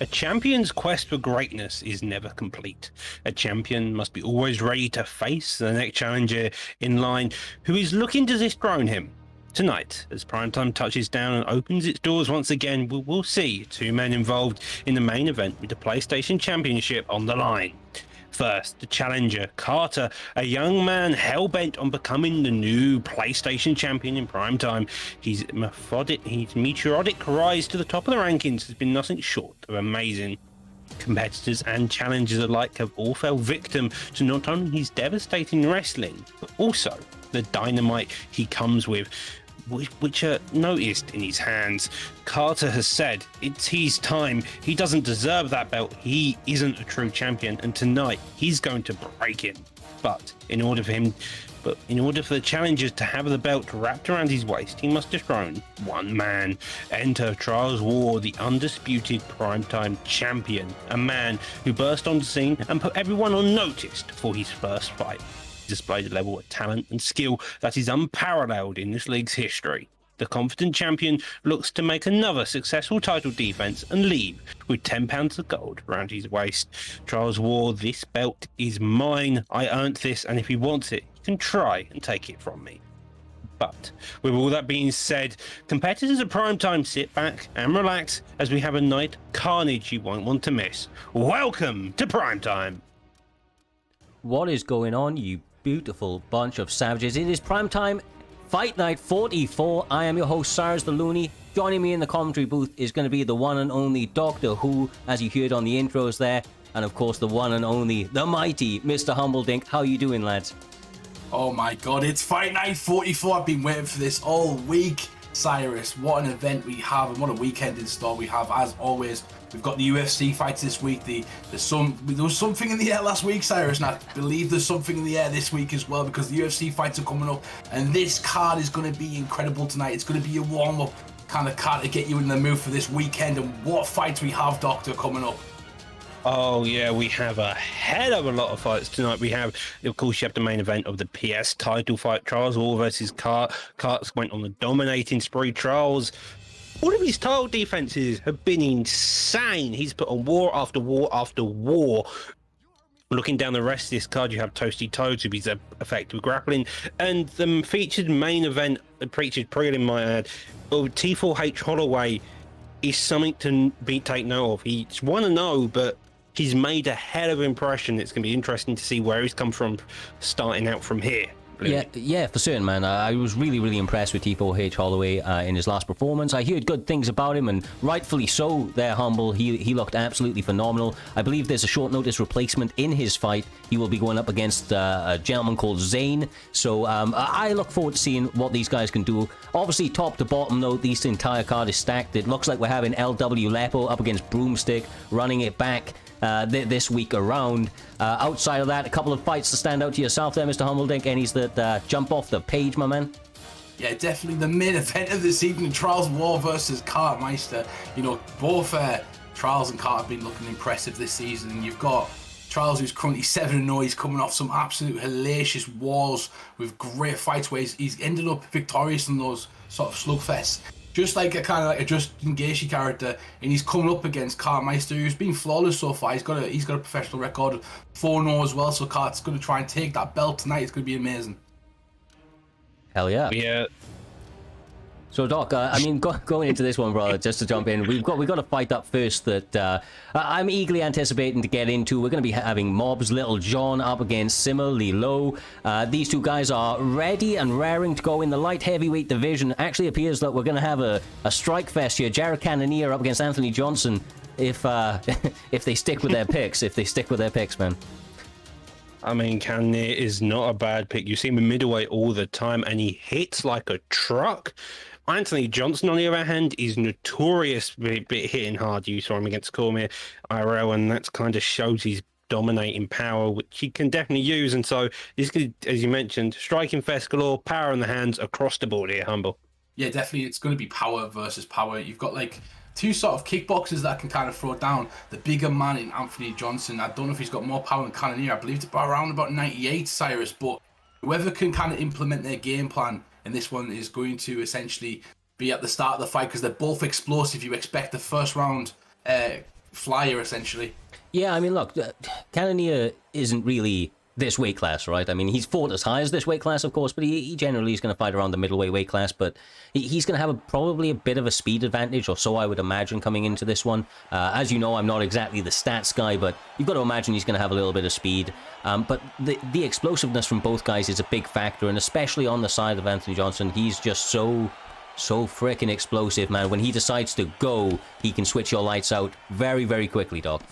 A champion's quest for greatness is never complete. A champion must be always ready to face the next challenger in line who is looking to dethrone him. Tonight, as Primetime touches down and opens its doors once again, we will see two men involved in the main event with the PlayStation Championship on the line. First, the challenger, Carter, a young man hell-bent on becoming the new PlayStation champion in prime time. His meteoric rise to the top of the rankings has been nothing short of amazing. Competitors and challengers alike have all fell victim to not only his devastating wrestling, but also the dynamite he comes with, which are noticed in his hands. Carter has said it's his time. He doesn't deserve that belt. He isn't a true champion, and tonight he's going to break him. But in order for the challengers to have the belt wrapped around his waist, he must dethrone one man. Enter Trials War, the undisputed primetime champion, a man who burst onto the scene and put everyone on notice for his first fight. Displayed a level of talent and skill that is unparalleled in this league's history. The confident champion looks to make another successful title defense and leave with £10 of gold around his waist. Trials War, this belt is mine. I earned this, and if he wants it, he can try and take it from me. But with all that being said, competitors at Primetime sit back and relax as we have a night carnage you won't want to miss. Welcome to Primetime. What is going on, you beautiful bunch of savages? It is Primetime Fight Night 44. I am your host, Cyrus the Looney. Joining me in the commentary booth is going to be the one and only Doctor Who, as you heard on the intros there. And of course, the one and only, the mighty Mr. Humbledink. How you doing, lads? Oh my god, it's Fight Night 44. I've been waiting for this all week. Cyrus, what an event we have and what a weekend in store we have. As always, we've got the UFC fights this week. There was something in the air last week, Cyrus, and I believe there's something in the air this week as well, because the UFC fights are coming up and this card is going to be incredible tonight. It's going to be a warm-up kind of card to get you in the mood for this weekend. And what fights we have, Doctor, coming up. Oh yeah, we have a hell of a lot of fights tonight. We have, of course, you have the main event of the PS title fight, Trials War versus Cart. Cart's went on the dominating spree. Trials, all of his title defenses have been insane. He's put on war after war after war. Looking down the rest of this card, you have Toasty Toads with his effective grappling, and the featured main event, featured prelim, might add, of T4H Holloway is something to take note of. He's 1-0, but he's made a hell of an impression. It's going to be interesting to see where he's come from starting out from here. Yeah, for certain, man. I was really impressed with T4H Holloway in his last performance. I heard good things about him, and rightfully so. They're humble. He looked absolutely phenomenal. I believe there's a short notice replacement in his fight. He will be going up against a gentleman called Zane. So I look forward to seeing what these guys can do. Obviously, top to bottom, though, this entire card is stacked. It looks like we're having LW Lepo up against Broomstick, running it back this week around. Outside of that, a couple of fights to stand out to yourself there, Mr. Humbledink. Any's that jump off the page, my man? Yeah, definitely the main event of this evening, Trials War versus Cartmeister. You know, both Trials and Cart have been looking impressive this season. And you've got Trials, who's currently 7-0. He's coming off some absolute hellacious wars with great fights where he's ended up victorious in those sort of slugfests. Just like a Justin Gaethje character, and he's coming up against Cartmeister, who's been flawless so far. He's got a professional record of 4-0 as well. So Cart's going to try and take that belt tonight. It's going to be amazing. Hell yeah. Yeah. So Doc, I mean, going into this one, brother, just to jump in, we've got a fight up first that I'm eagerly anticipating to get into. We're going to be having Mob's Little John up against Sima Lee Lo. These two guys are ready and raring to go in the light heavyweight division. Actually appears that we're going to have a strike fest here. Jared Cannonier up against Anthony Johnson if if they stick with their picks. If they stick with their picks, man. I mean, Cannonier is not a bad pick. You see him in middleweight all the time, and he hits like a truck. Anthony Johnson, on the other hand, is notorious for hitting hard. You saw him against Cormier IRL, and that kind of shows his dominating power, which he can definitely use. And so, this could, as you mentioned, striking fest galore, power in the hands across the board here, Humble. Yeah, definitely. It's going to be power versus power. You've got like two sort of kickboxers that can kind of throw down. The bigger man in Anthony Johnson, I don't know if he's got more power than Cannonier. I believe it's around about 98, Cyrus, but whoever can kind of implement their game plan, and this one is going to essentially be at the start of the fight, because they're both explosive. You expect the first round flyer, essentially. Yeah, I mean, look, Cannonier isn't really this weight class, right? I mean, he's fought as high as this weight class, of course, but he generally is going to fight around the middleweight weight class, but he's going to have probably a bit of a speed advantage, or so I would imagine, coming into this one. As you know, I'm not exactly the stats guy, but you've got to imagine he's going to have a little bit of speed. But the explosiveness from both guys is a big factor, and especially on the side of Anthony Johnson, he's just so freaking explosive, man. When he decides to go, he can switch your lights out very, very quickly, Doc.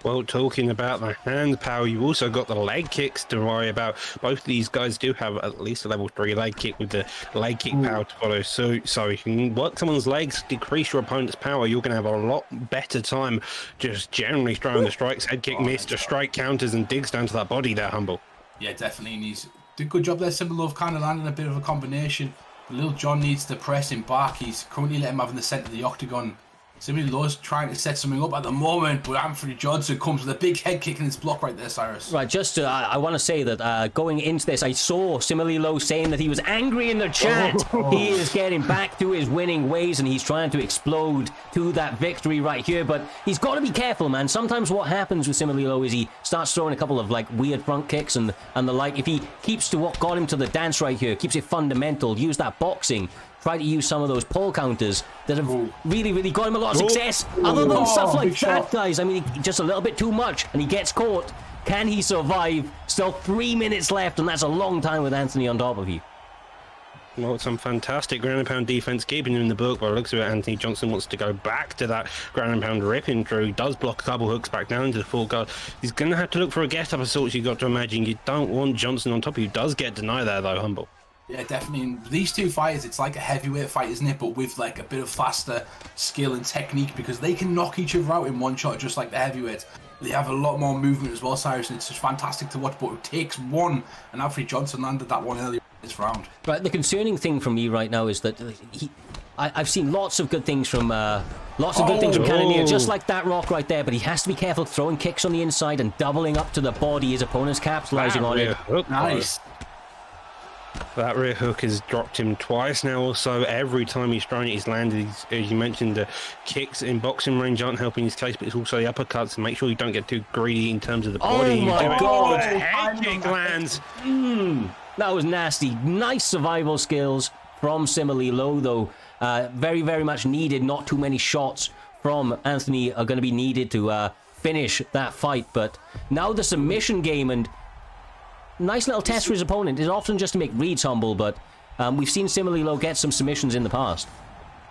Well, talking about the hand power, you've also got the leg kicks to worry about. Both of these guys do have at least a level 3 leg kick with the leg kick power to follow. So you can work someone's legs, decrease your opponent's power. You're going to have a lot better time just generally throwing the strikes. Head kick missed, just strike counters and digs down to that body there, Humble. Yeah, definitely. And he's did a good job there. Similov kind of landing a bit of a combination. Little John needs to press him back. He's currently letting him have in the centre of the octagon. Similarly, Law's trying to set something up at the moment, but Anthony Johnson comes with a big head kick in his block right there, Cyrus. Right, just I want to say that going into this, I saw Similarly Low saying that he was angry in the chat. He is getting back to his winning ways, and he's trying to explode to that victory right here, but he's got to be careful, man. Sometimes what happens with Similarly Low is he starts throwing a couple of like weird front kicks and the like. If he keeps to what got him to the dance right here, keeps it fundamental, use that boxing, try to use some of those pull counters that have really, really got him a lot of success. Other than stuff like that, guys, I mean, just a little bit too much, and he gets caught. Can he survive? Still 3 minutes left, and that's a long time with Anthony on top of you. Well, some fantastic ground and pound defense keeping him in the book. By the looks of it, Anthony Johnson wants to go back to that ground and pound ripping through. He does block a couple hooks back down into the full guard. He's going to have to look for a get up of sorts. You've got to imagine. You don't want Johnson on top of you. Does get denied there, though, Humble. Yeah, definitely. In these two fighters, it's like a heavyweight fight, isn't it? But with like a bit of faster skill and technique, because they can knock each other out in one shot, just like the heavyweights. They have a lot more movement as well, Cyrus, and it's just fantastic to watch. But it takes one, and Anthony Johnson landed that one earlier in this round. Right, the concerning thing for me right now is that I've seen lots of good things from Cannonier, just like that rock right there. But he has to be careful throwing kicks on the inside and doubling up to the body. His opponent's capitalizing on it. Nice. That rear hook has dropped him twice now also. Every time he's thrown it, he's landed. As you mentioned, the kicks in boxing range aren't helping his case, but it's also the uppercuts. And make sure you don't get too greedy in terms of the body. Oh my God! The head kick lands. That was nasty. Nice survival skills from Similarly Low, though. Very, very much needed. Not too many shots from Anthony are going to be needed to finish that fight. But now the submission game, and nice little test for his opponent. It's often just to make reads humble, but we've seen Similarly Low get some submissions in the past.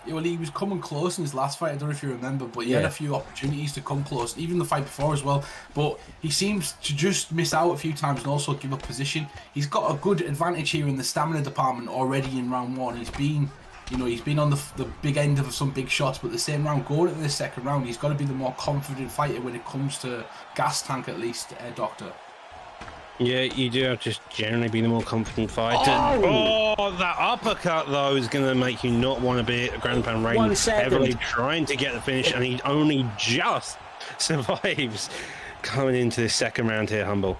Yeah, well, he was coming close in his last fight. I don't know if you remember, but he had a few opportunities to come close, even the fight before as well. But he seems to just miss out a few times and also give up position. He's got a good advantage here in the stamina department already in round one. He's been on the big end of some big shots, but the same round going into the second round, he's got to be the more confident fighter when it comes to gas tank, at least, Doctor. Yeah, you do have to just generally be the more confident fighter. Oh, that uppercut, though, is going to make you not want to be at ground and pound range, heavily trying to get the finish, and he only just survives coming into this second round here, Humble.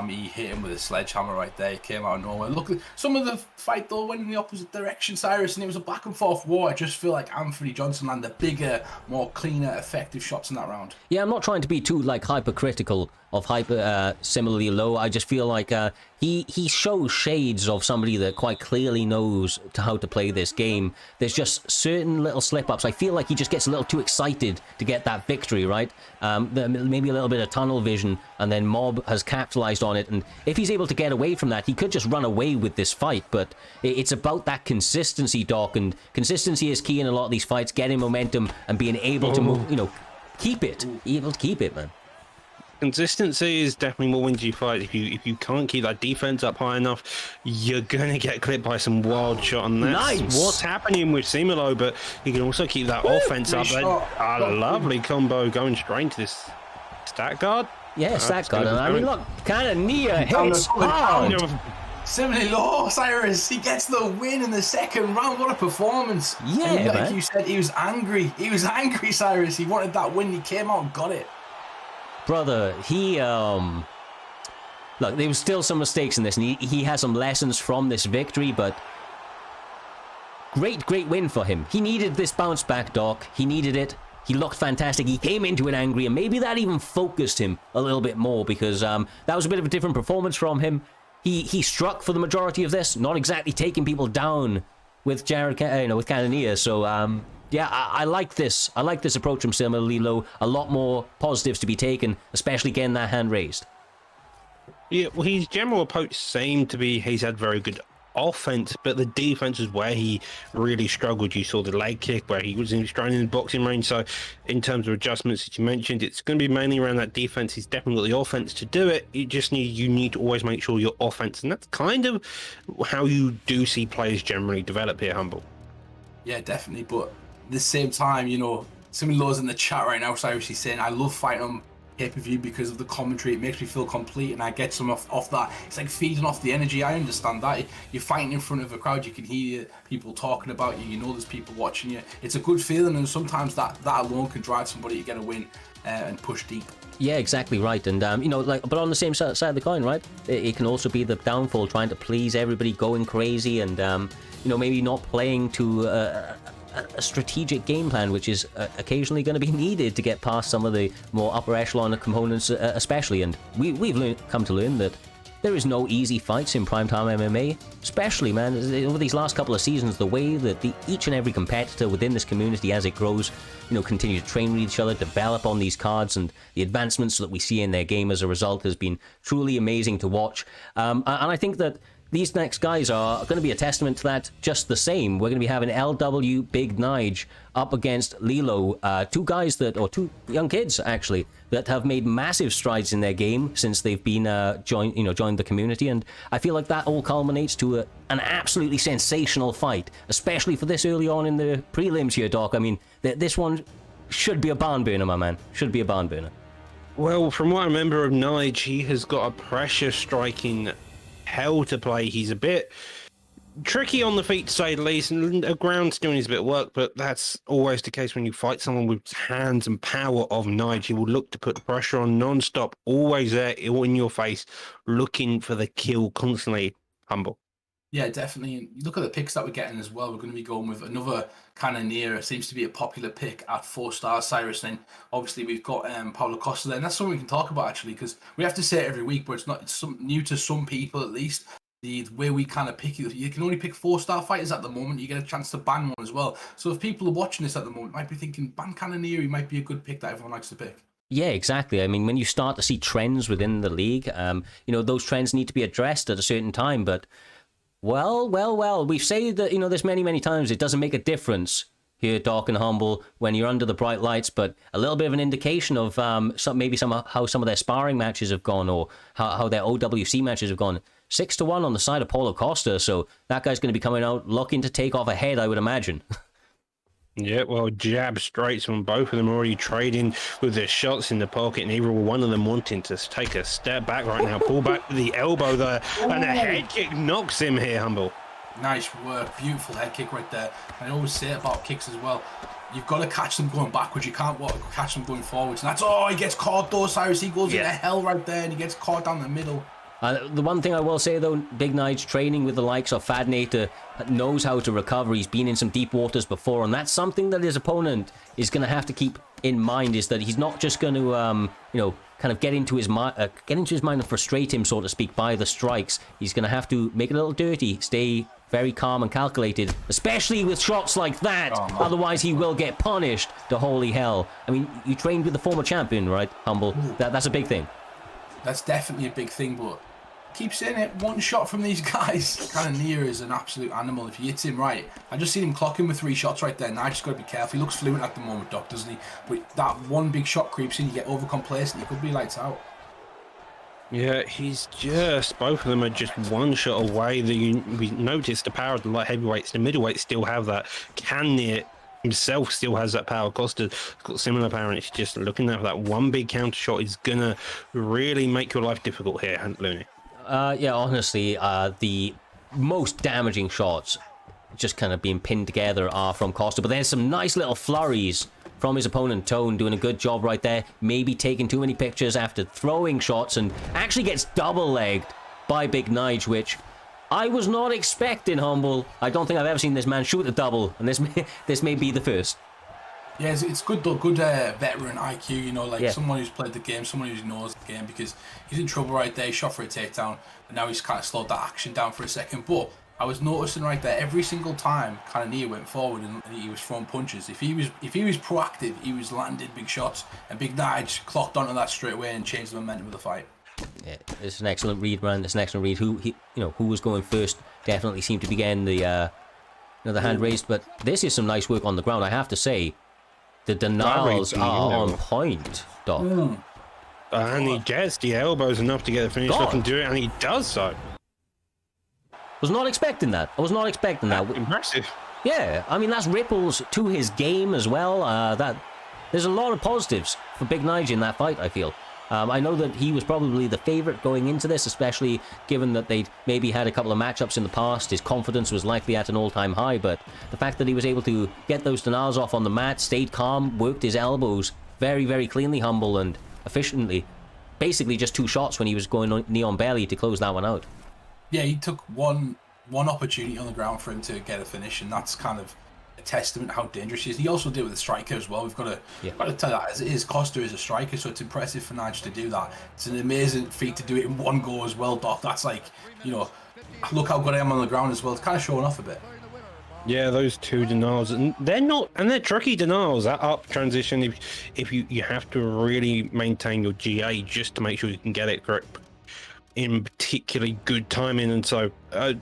He hit him with a sledgehammer right there. He came out of nowhere. Look, some of the fight, though, went in the opposite direction, Cyrus, and it was a back and forth war. I just feel like Anthony Johnson landed bigger, more cleaner, effective shots in that round. Yeah, I'm not trying to be too hypercritical of Similarly Low. I just feel like he shows shades of somebody that quite clearly knows how to play this game. There's just certain little slip-ups. I feel like he just gets a little too excited to get that victory, right? Maybe a little bit of tunnel vision, and then Mob has capitalized on it. And if he's able to get away from that, he could just run away with this fight. But it's about that consistency, Doc, and consistency is key in a lot of these fights, getting momentum and being able to move, keep it. Able to keep it, man. Consistency is definitely more wins you fight. If you can't keep that defense up high enough, you're gonna get clipped by some wild shot, and that's what's happening with Similo. But he can also keep that offense up. A lovely combo going straight into this stat guard. Yeah, stat guard. I mean, look, Cannonier hits hard. Similarly Low, Cyrus, he gets the win in the second round. What a performance. Yeah, and like man. you said, he was angry. He was angry, Cyrus. He wanted that win. He came out and got it. Brother, he, look, there was still some mistakes in this, and he has some lessons from this victory, but great win for him. He needed this bounce back, Doc. He needed it. he looked fantastic. He came into it angry, and maybe that even focused him a little bit more, because that was a bit of a different performance from him. He struck for the majority of this, not exactly taking people down with with Cannonier. So yeah, I like this. I like this approach from Silma Lilo. A lot more positives to be taken, especially getting that hand raised. Yeah, well, his general approach seemed to be he's had very good offense, but the defense is where he really struggled. You saw the leg kick where he was straining in the boxing range. So in terms of adjustments that you mentioned, it's going to be mainly around that defense. He's definitely got the offense to do it. You need to always make sure your offense, and that's kind of how you do see players generally develop here, Humble. Yeah, definitely. But at the same time, you know, somebody lows in the chat right now, Cyrus, he's saying, I love fighting on pay-per-view because of the commentary. It makes me feel complete, and I get some off that. It's like feeding off the energy. I understand that. You're fighting in front of a crowd. You can hear people talking about you. You know there's people watching you. It's a good feeling, and sometimes that alone can drive somebody to get a win and push deep. Yeah, exactly right. And you know, like, but on the same side of the coin, right? It can also be the downfall, trying to please everybody, going crazy, and you know, maybe not playing to a strategic game plan, which is occasionally going to be needed to get past some of the more upper echelon components, especially. And we've come to learn that there is no easy fights in primetime MMA, especially, man, over these last couple of seasons. The way that each and every competitor within this community, as it grows, you know, continue to train with each other, develop on these cards, and the advancements that we see in their game as a result has been truly amazing to watch. And I think that these next guys are going to be a testament to that just the same. We're going to be having LW Big Nige up against Lilo, two young kids, actually, that have made massive strides in their game since they've been joined the community. And I feel like that all culminates to an absolutely sensational fight, especially for this early on in the prelims here, Doc. I mean, this one should be a barn burner, my man. Should be a barn burner. Well, from what I remember of Nige, he has got a pressure striking hell to play. He's a bit tricky on the feet, to say the least, and the ground's doing his bit of work, but that's always the case when you fight someone with hands and power of Nige. He will look to put the pressure on non-stop, always there, in your face, looking for the kill constantly. Humble. Yeah, definitely. And you look at the picks that we're getting as well. We're going to be going with another Cannonier. It seems to be a popular pick at 4 stars, Cyrus. And obviously we've got Paulo Costa there. And that's something we can talk about, actually, because we have to say it every week, but it's new to some people, at least. The way we kind of pick it, you can only pick 4-star fighters at the moment. You get a chance to ban one as well. So if people are watching this at the moment, might be thinking, ban Cannonier, he might be a good pick that everyone likes to pick. Yeah, exactly. I mean, when you start to see trends within the league, you know, those trends need to be addressed at a certain time, but well, we've said that, you know, this many times, it doesn't make a difference here, Doc and Humble, when you're under the bright lights, but a little bit of an indication of how some of their sparring matches have gone, or how their OWC matches have gone. 6-1 on the side of Paulo Costa, so that guy's going to be coming out looking to take off ahead, I would imagine. Yeah, well, jab straights from both of them, already trading with their shots in the pocket, and either one of them wanting to take a step back right now. Pull back with the elbow there, and a head kick knocks him here, Humble. Nice work, beautiful head kick right there. I always say it about kicks as well. You've got to catch them going backwards. You can't catch them going forwards. And that's, he gets caught though, Cyrus. He goes into hell right there, and he gets caught down the middle. The one thing I will say, though, Big Nige training with the likes of Fadnator knows how to recover. He's been in some deep waters before, and that's something that his opponent is going to have to keep in mind, is that he's not just going to, kind of get into his mind and frustrate him, so to speak, by the strikes. He's going to have to make it a little dirty, stay very calm and calculated, especially with shots like that. Otherwise, he will get punished to holy hell. I mean, you trained with the former champion, right, Humble? That's a big thing. That's definitely a big thing, but keep saying it, one shot from these guys. Cannonier is an absolute animal if he hits him right. I just seen him clocking with 3 shots right there. Now I just got to be careful. He looks fluent at the moment, Doc, doesn't he? But that one big shot creeps in, you get over complacent, you could be lights out. Yeah, both of them are just one shot away. We noticed the power of the light heavyweights. The middleweights still have that. Cannonier himself still has that power. Costa's got similar power, and it's just looking at that one big counter shot is going to really make your life difficult here, Looney. Yeah, honestly, the most damaging shots just kind of being pinned together are from Costa, but there's some nice little flurries from his opponent, Tone, doing a good job right there, maybe taking too many pictures after throwing shots, and actually gets double-legged by Big Nige, which I was not expecting, Humble. I don't think I've ever seen this man shoot a double, and this may be the first. Yeah, it's good though, good veteran IQ, you know, like Yeah. someone who's played the game, someone who knows the game, because he's in trouble right there, he shot for a takedown, and now he's kind of slowed that action down for a second. But I was noticing right there, every single time Cannonier went forward and he was throwing punches, if he was proactive, he was landing big shots, and Big Nige clocked onto that straight away and changed the momentum of the fight. Yeah, it's an excellent read, man. It's an excellent read. Who was going first definitely seemed to be getting the hand raised, but this is some nice work on the ground, I have to say. The denials are on point, Doc. And he gets the elbows enough to get the finish God. look and do it, and he does so. Was not expecting that. I was not expecting that. Impressive. Yeah, I mean, that's ripples to his game as well. There's a lot of positives for Big Nige in that fight, I feel. I know that he was probably the favourite going into this, especially given that they'd maybe had a couple of matchups in the past. His confidence was likely at an all-time high, but the fact that he was able to get those denials off on the mat, stayed calm, worked his elbows very, very cleanly, humble, and efficiently. Basically just 2 shots when he was going knee on belly to close that one out. Yeah, he took one opportunity on the ground for him to get a finish, and that's kind of a testament to how dangerous he is. He also did it with a striker as well. We've got to tell that, as it is, Costa is a striker, so it's impressive for Nige to do that. It's an amazing feat to do it in one go as well, Doc. That's like, you know, look how good I am on the ground as well. It's kind of showing off a bit. Yeah, those 2 denials, and they're tricky denials. That up transition, if you have to really maintain your GA just to make sure you can get it correct in particularly good timing, and so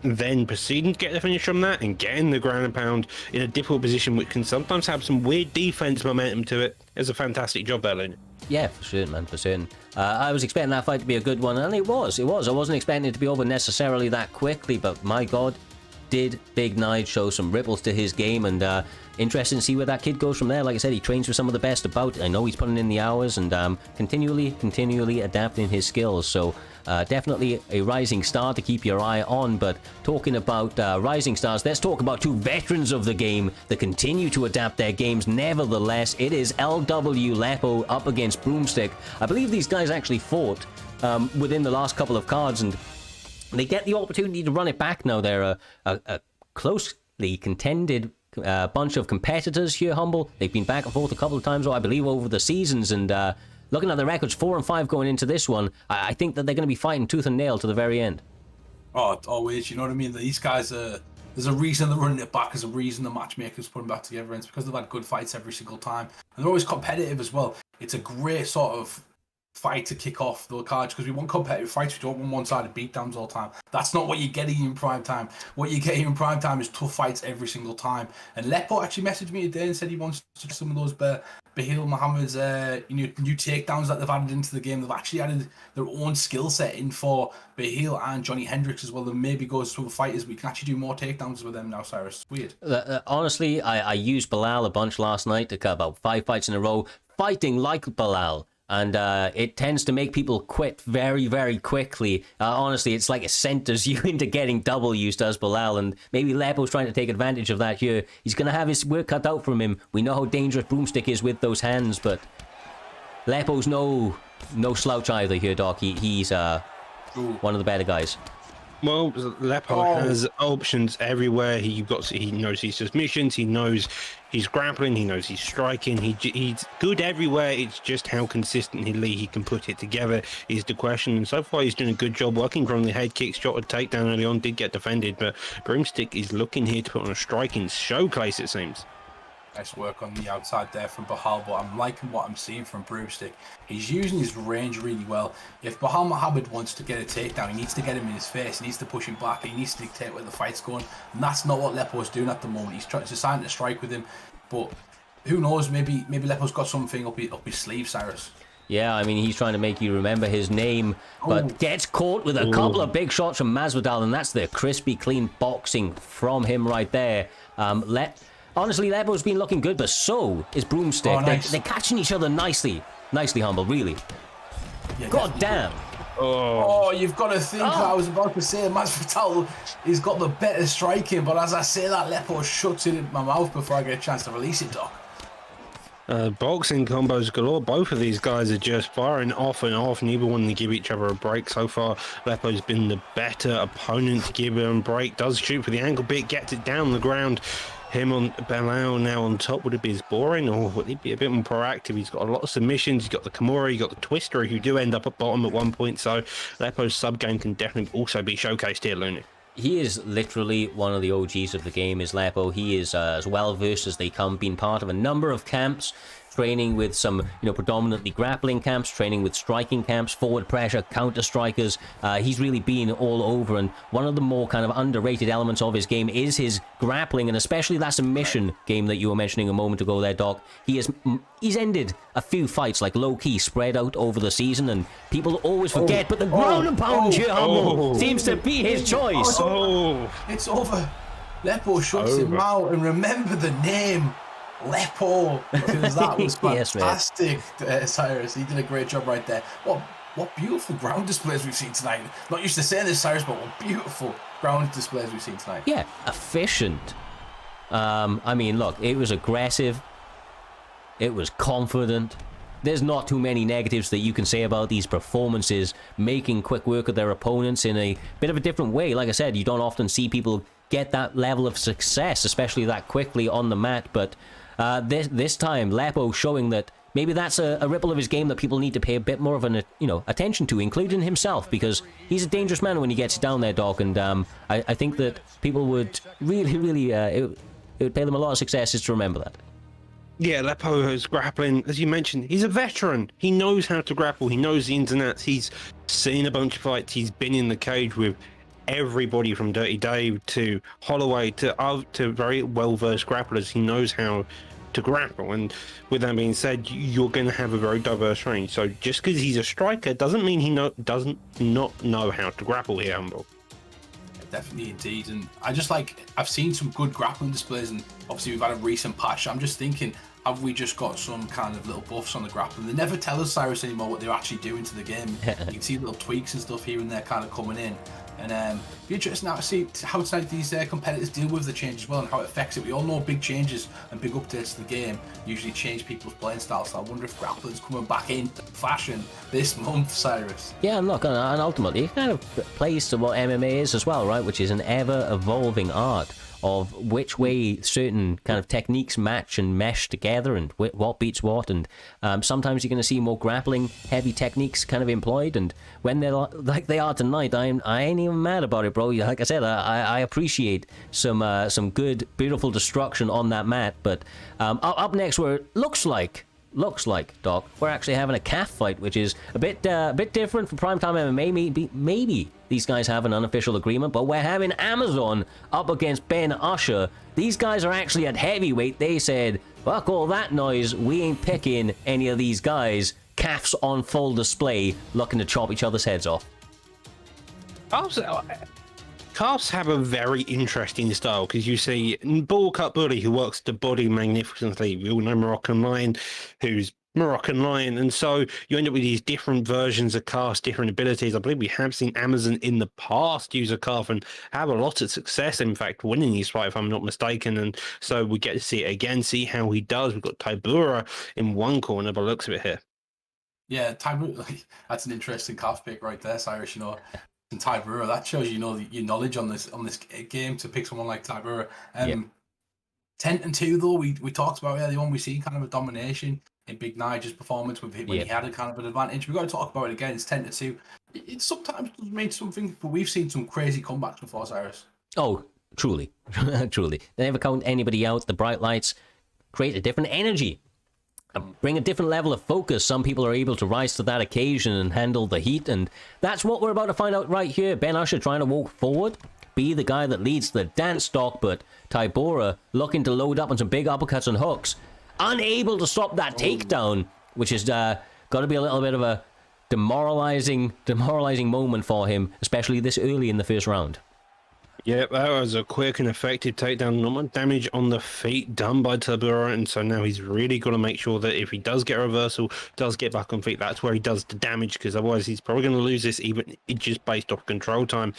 then proceeding to get the finish from that and getting the ground and pound in a difficult position, which can sometimes have some weird defense momentum to it. It's a fantastic job there, Luna. Yeah, for certain, man, for certain. I was expecting that fight to be a good one, and it was. I wasn't expecting it to be over necessarily that quickly, but my God, did Big Nige show some ripples to his game, and interesting to see where that kid goes from there. Like I said, he trains with some of the best about. I know he's putting in the hours and continually adapting his skills, so definitely a rising star to keep your eye on. But talking about rising stars, let's talk about 2 veterans of the game that continue to adapt their games nevertheless. It is LW Lepo up against Broomstick. I believe these guys actually fought within the last couple of cards, and they get the opportunity to run it back now. They're a closely contended bunch of competitors here, Humble. They've been back and forth a couple of times, I believe, over the seasons, and looking at the records, 4 and 5 going into this one, I think that they're going to be fighting tooth and nail to the very end. Oh, always, you know what I mean? These guys there's a reason they're running it back, there's a reason the matchmakers put them back together, and it's because they've had good fights every single time. And they're always competitive as well. It's a great sort of fight to kick off the cards, because we want competitive fights. We don't want one-sided beatdowns all the time. That's not what you're getting in prime time. What you're getting in prime time is tough fights every single time. And Lepo actually messaged me today and said he wants to try some of those Bahil Muhammad's new takedowns that they've added into the game. They've actually added their own skill set in for Bahil and Johnny Hendricks as well. And maybe goes to fighters, we can actually do more takedowns with them now, Cyrus. It's weird. Honestly, I used Bilal a bunch last night to cut about 5 fights in a row, fighting like Bilal. And it tends to make people quit very, very quickly. Honestly, it's like it centers you into getting W's, does Bilal. And maybe Lepo's trying to take advantage of that here. He's going to have his work cut out from him. We know how dangerous Broomstick is with those hands, but Lepo's no slouch either here, Doc. He's one of the better guys. Well, Lepo has options everywhere. He knows his submissions. He knows he's grappling. He knows he's striking. He's good everywhere. It's just how consistently he can put it together is the question. And so far, he's doing a good job working from the head kick. Shot a takedown early on, did get defended, but Broomstick is looking here to put on a striking showcase, it seems. Nice work on the outside there from Bahal, but I'm liking what I'm seeing from Broomstick. He's using his range really well. If Bahal Muhammad wants to get a takedown, he needs to get him in his face, he needs to push him back, he needs to dictate where the fight's going, and that's not what Lepo's doing at the moment. He's deciding to strike with him, but who knows, maybe Lepo's got something up his sleeve, Cyrus. Yeah, I mean, he's trying to make you remember his name, but gets caught with a couple of big shots from Masvidal, and that's the crispy, clean boxing from him right there. Honestly, Lepo's been looking good, but so is Broomstick. Nice. They're catching each other nicely. Nicely, Humble, really. Yeah, God damn. Oh, you've got to think that I was about to say Masvidal, he's got the better striking, but as I say that, Lepo shuts it in my mouth before I get a chance to release it, Doc. Boxing combos galore. Both of these guys are just firing off and off, neither one to give each other a break so far. Lepo's been the better opponent to give him a break. Does shoot for the ankle bit, gets it down the ground. him on Belal now on top, would it be as boring, or would he be a bit more proactive? He's got a lot of submissions. He's got the Kimura, he's got the Twister, who do end up at bottom at one point. So Lepo's sub game can definitely also be showcased here, Looney. He is literally one of the OGs of the game, is Lepo. He is as well versed as they come, been part of a number of camps, training with some, predominantly grappling camps, training with striking camps, forward pressure, counter strikers. He's really been all over, and one of the more kind of underrated elements of his game is his grappling, and especially that submission game that you were mentioning a moment ago there, Doc. He's ended a few fights, like low-key, spread out over the season, and people always forget, but the ground and pound here, Humble, seems to be his choice. It's over. Lepo shuts him out, and remember the name. Lepo, because that was fantastic. Cyrus, he did a great job right there. What beautiful ground displays we've seen tonight. Not used to saying this, Cyrus, but what beautiful ground displays we've seen tonight. Yeah, efficient. I mean, look, it was aggressive. It was confident. There's not too many negatives that you can say about these performances, making quick work of their opponents in a bit of a different way. Like I said, you don't often see people get that level of success, especially that quickly on the mat, but this time, Lepo showing that maybe that's a ripple of his game that people need to pay a bit more of an attention to, including himself, because he's a dangerous man when he gets down there, Doc. And I think that people would really, it would pay them a lot of successes to remember that. Yeah, Lepo is grappling, as you mentioned. He's a veteran. He knows how to grapple. He knows the ins and outs. He's seen a bunch of fights. He's been in the cage with everybody from Dirty Dave to Holloway to very well-versed grapplers. He knows how to grapple, and with that being said, you're going to have a very diverse range. So just because he's a striker doesn't mean he doesn't not know how to grapple here, Humble. Definitely, indeed. And I've seen some good grappling displays, and obviously we've had a recent patch. I'm just thinking, have we just got some kind of little buffs on the grappling? They never tell us, Cyrus, anymore what they're actually doing to the game. You can see little tweaks and stuff here and there kind of coming in. And it'd be interesting now to see how tonight these competitors deal with the change as well, and how it affects it. We all know big changes and big updates to the game usually change people's playing styles. So I wonder if grappling's coming back into fashion this month, Cyrus. Yeah, and look, and ultimately it kind of plays to what MMA is as well, right? Which is an ever-evolving art of which way certain kind of techniques match and mesh together, and what beats what. And sometimes you're going to see more grappling heavy techniques kind of employed, and when they're like they are tonight, I ain't even mad about it, bro. Like I said, I appreciate some good beautiful destruction on that mat. But up next, where it looks like, Doc, we're actually having a calf fight, which is a bit different from primetime MMA. Maybe these guys have an unofficial agreement, but we're having Amazon up against Ben Usher. These guys are actually at heavyweight. They said, fuck all that noise, we ain't picking any of these guys. Calves on full display, looking to chop each other's heads off. Calves have a very interesting style, because you see Ball Cut Bully, who works the body magnificently. We all know Moroccan Lion, who's Moroccan Lion, and so you end up with these different versions of calves, different abilities. I believe we have seen Amazon in the past use a calf and have a lot of success, in fact, winning his fight, if I'm not mistaken, and so we get to see it again, see how he does. We've got Tybura in one corner, by the looks of it here. Yeah, Tybura, that's an interesting calf pick right there, Cyrus. And Tybura, that shows your knowledge on this game to pick someone like Tybura. 10-2 though, we talked about earlier on. We see kind of a domination in Big Nigel's performance with him when he had a kind of an advantage. We've got to talk about it again. It's 10-2. It sometimes means something, but we've seen some crazy comebacks before, Cyrus. Oh, truly, truly. They never count anybody out. The bright lights create a different energy. Bring a different level of focus. Some people are able to rise to that occasion and handle the heat, and that's what we're about to find out right here. Ben Usher trying to walk forward, be the guy that leads the dance stock, but Tybura looking to load up on some big uppercuts and hooks, unable to stop that takedown, which has got to be a little bit of a demoralizing moment for him, especially this early in the first round. Yep, that was a quick and effective takedown. Not much damage on the feet done by Tybura, and so now he's really got to make sure that if he does get a reversal, does get back on feet, that's where he does the damage, because otherwise he's probably going to lose this, even just based off control time.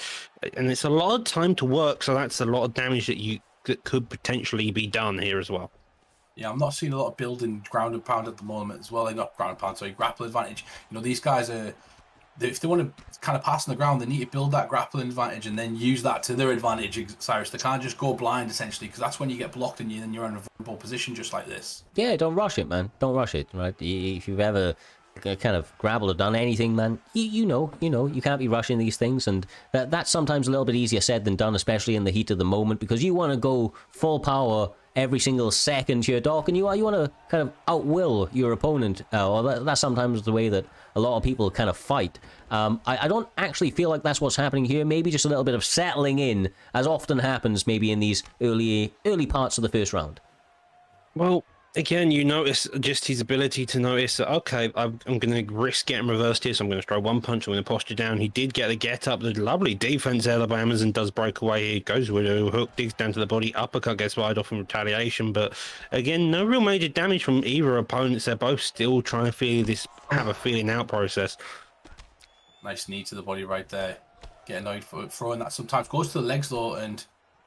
And it's a lot of time to work, so that's a lot of damage that could potentially be done here as well. Yeah, I'm not seeing a lot of building ground and pound at the moment as well. Like, not ground and pound, sorry, grapple advantage. These guys are if they want to kind of pass on the ground, they need to build that grappling advantage and then use that to their advantage, Cyrus. They can't just go blind, essentially, because that's when you get blocked and then you're in a vulnerable position just like this. Yeah, don't rush it, man. Don't rush it, right? If you've ever kind of grappled or done anything, man, you know, you can't be rushing these things, and that's sometimes a little bit easier said than done, especially in the heat of the moment, because you want to go full power every single second here, Doc, and you want to kind of outwill your opponent, or that's sometimes the way that a lot of people kind of fight. I don't actually feel like that's what's happening here. Maybe just a little bit of settling in, as often happens maybe in these early parts of the first round. Well, again, you notice just his ability to notice that, okay, I'm going to risk getting reversed here, so I'm going to throw one punch, I'm going to posture down. He did get the get up, the lovely defense there of Amazon does break away. He goes with a hook, digs down to the body, uppercut gets fired off in retaliation. But again, no real major damage from either opponents. They're both still trying to have a feeling out process. Nice knee to the body right there. Get annoyed for throwing that sometimes. Goes to the legs though, and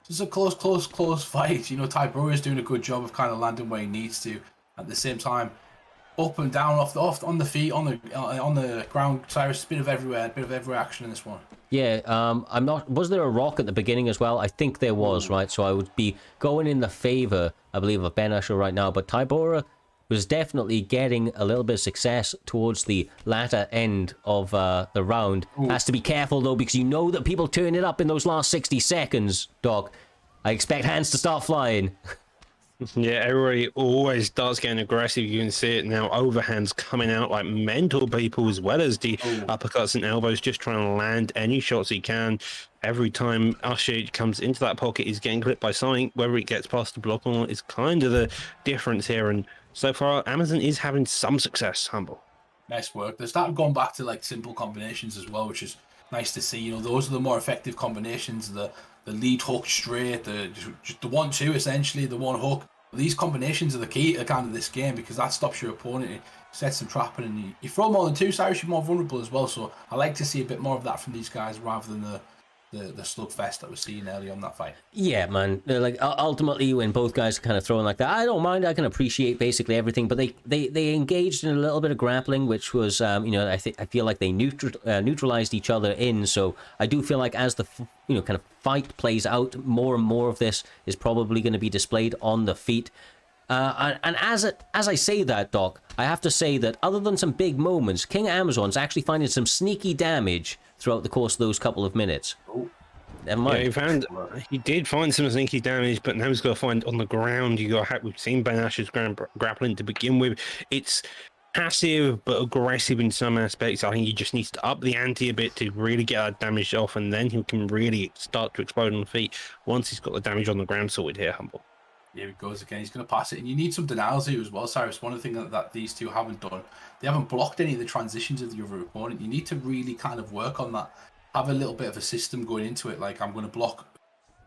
it's a close fight. You know, Ty Brewer is doing a good job of kind of landing where he needs to. At the same time, up and down, off on the feet, on the ground. Cyrus, a bit of everywhere action in this one. Yeah, I'm not. Was there a rock at the beginning as well? I think there was, right? So I would be going in the favor, I believe, of Ben Usher right now. But Tybora was definitely getting a little bit of success towards the latter end of the round. Ooh. Has to be careful though, because you know that people turn it up in those last 60 seconds, Doc. I expect hands to start flying. Yeah, everybody always starts getting aggressive. You can see it now. Overhands coming out like mental people, as well as the uppercuts and elbows, just trying to land any shots he can. Every time Usher comes into that pocket, he's getting clipped by something. Whether it gets past the block or not is kind of the difference here. And so far, Amazon is having some success, Humble. Nice work. They're starting going back to like simple combinations as well, which is nice to see. You know, those are the more effective combinations. The lead hook straight, the 1-2 essentially, the one hook. These combinations are the key to kind of this game, because that stops your opponent, it sets them trapping, and you throw more than two, Cyrus, you're more vulnerable as well. So I like to see a bit more of that from these guys rather than the slugfest that we're seeing early on that fight. Yeah, man. Like ultimately, when both guys are kind of throwing like that, I don't mind. I can appreciate basically everything, but they engaged in a little bit of grappling, which was, you know, I feel like they neutralized each other in. So I do feel like as the kind of fight plays out, more and more of this is probably going to be displayed on the feet. And as I say that, Doc, I have to say that other than some big moments, King Amazon's actually finding some sneaky damage throughout the course of those couple of minutes. Oh. Never mind. Yeah, he did find some sneaky damage, but now he's got to find on the ground. We've seen Ben Usher's grappling to begin with. It's passive but aggressive in some aspects. I think he just needs to up the ante a bit to really get that damage off, and then he can really start to explode on the feet once he's got the damage on the ground sorted here, Humble. Here he goes again. He's going to pass it, and you need some denials here as well, Cyrus. One of the things that these two haven't done, they haven't blocked any of the transitions of the other opponent. You need to really kind of work on that. Have a little bit of a system going into it. Like, I'm going to block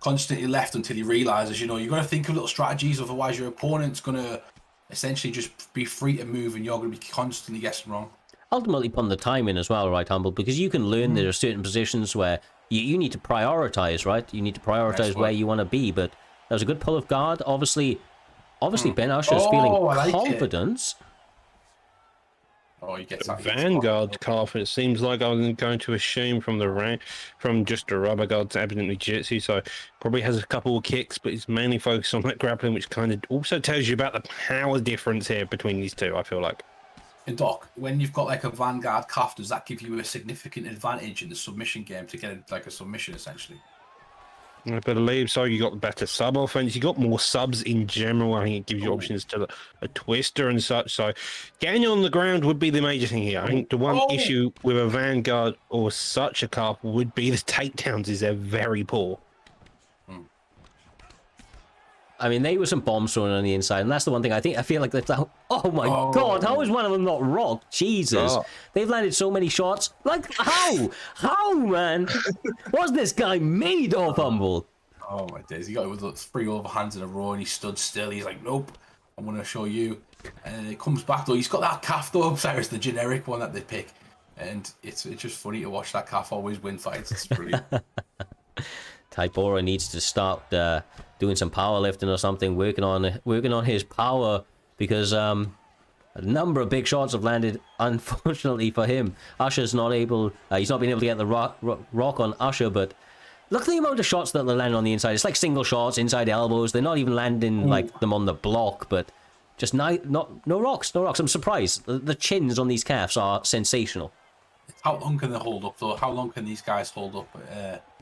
constantly left until he realizes, you've got to think of little strategies. Otherwise, your opponent's going to essentially just be free to move, and you're going to be constantly guessing wrong. Ultimately, upon the timing as well, right, Humble? Because you can learn there are certain positions where you need to prioritize, right? You need to prioritize where you want to be, but that was a good pull of guard. Obviously, Ben Usher's feeling confidence. He gets that Vanguard calf. It seems like I was going to assume from just a rubber guard to evidently jiu-jitsu. So probably has a couple of kicks, but it's mainly focused on that grappling, which kind of also tells you about the power difference here between these two, I feel like. And Doc, when you've got like a Vanguard calf, does that give you a significant advantage in the submission game to get like a submission essentially? I believe so. You got the better sub offense. You got more subs in general. I think it gives you options to a twister and such. So getting on the ground would be the major thing here. I think the one issue with a Vanguard or such a calf would be the takedowns. Is they're very poor. I mean, they were some bombs thrown on the inside, and that's the one thing I feel like they've. Oh my God! How is one of them not rocked? Jesus, they've landed so many shots. Like how, man? What's this guy made of, Humble? Oh my days! He got it with 3 overhands in a row, and he stood still. He's like, nope, I'm gonna show you. And it comes back though. He's got that calf though, Cyrus, the generic one that they pick, and it's just funny to watch that calf always win fights. It's brilliant. Tybora needs to start doing some powerlifting or something, working on his power, because A number of big shots have landed, unfortunately for him. Usher's not able, he's not been able to get the rock on Usher, but look at the amount of shots that they land on the inside. It's like single shots, inside elbows. They're not even landing like them on the block, but just no rocks. I'm surprised. The chins on these calves are sensational. How long can they hold up, though? How long can these guys hold up,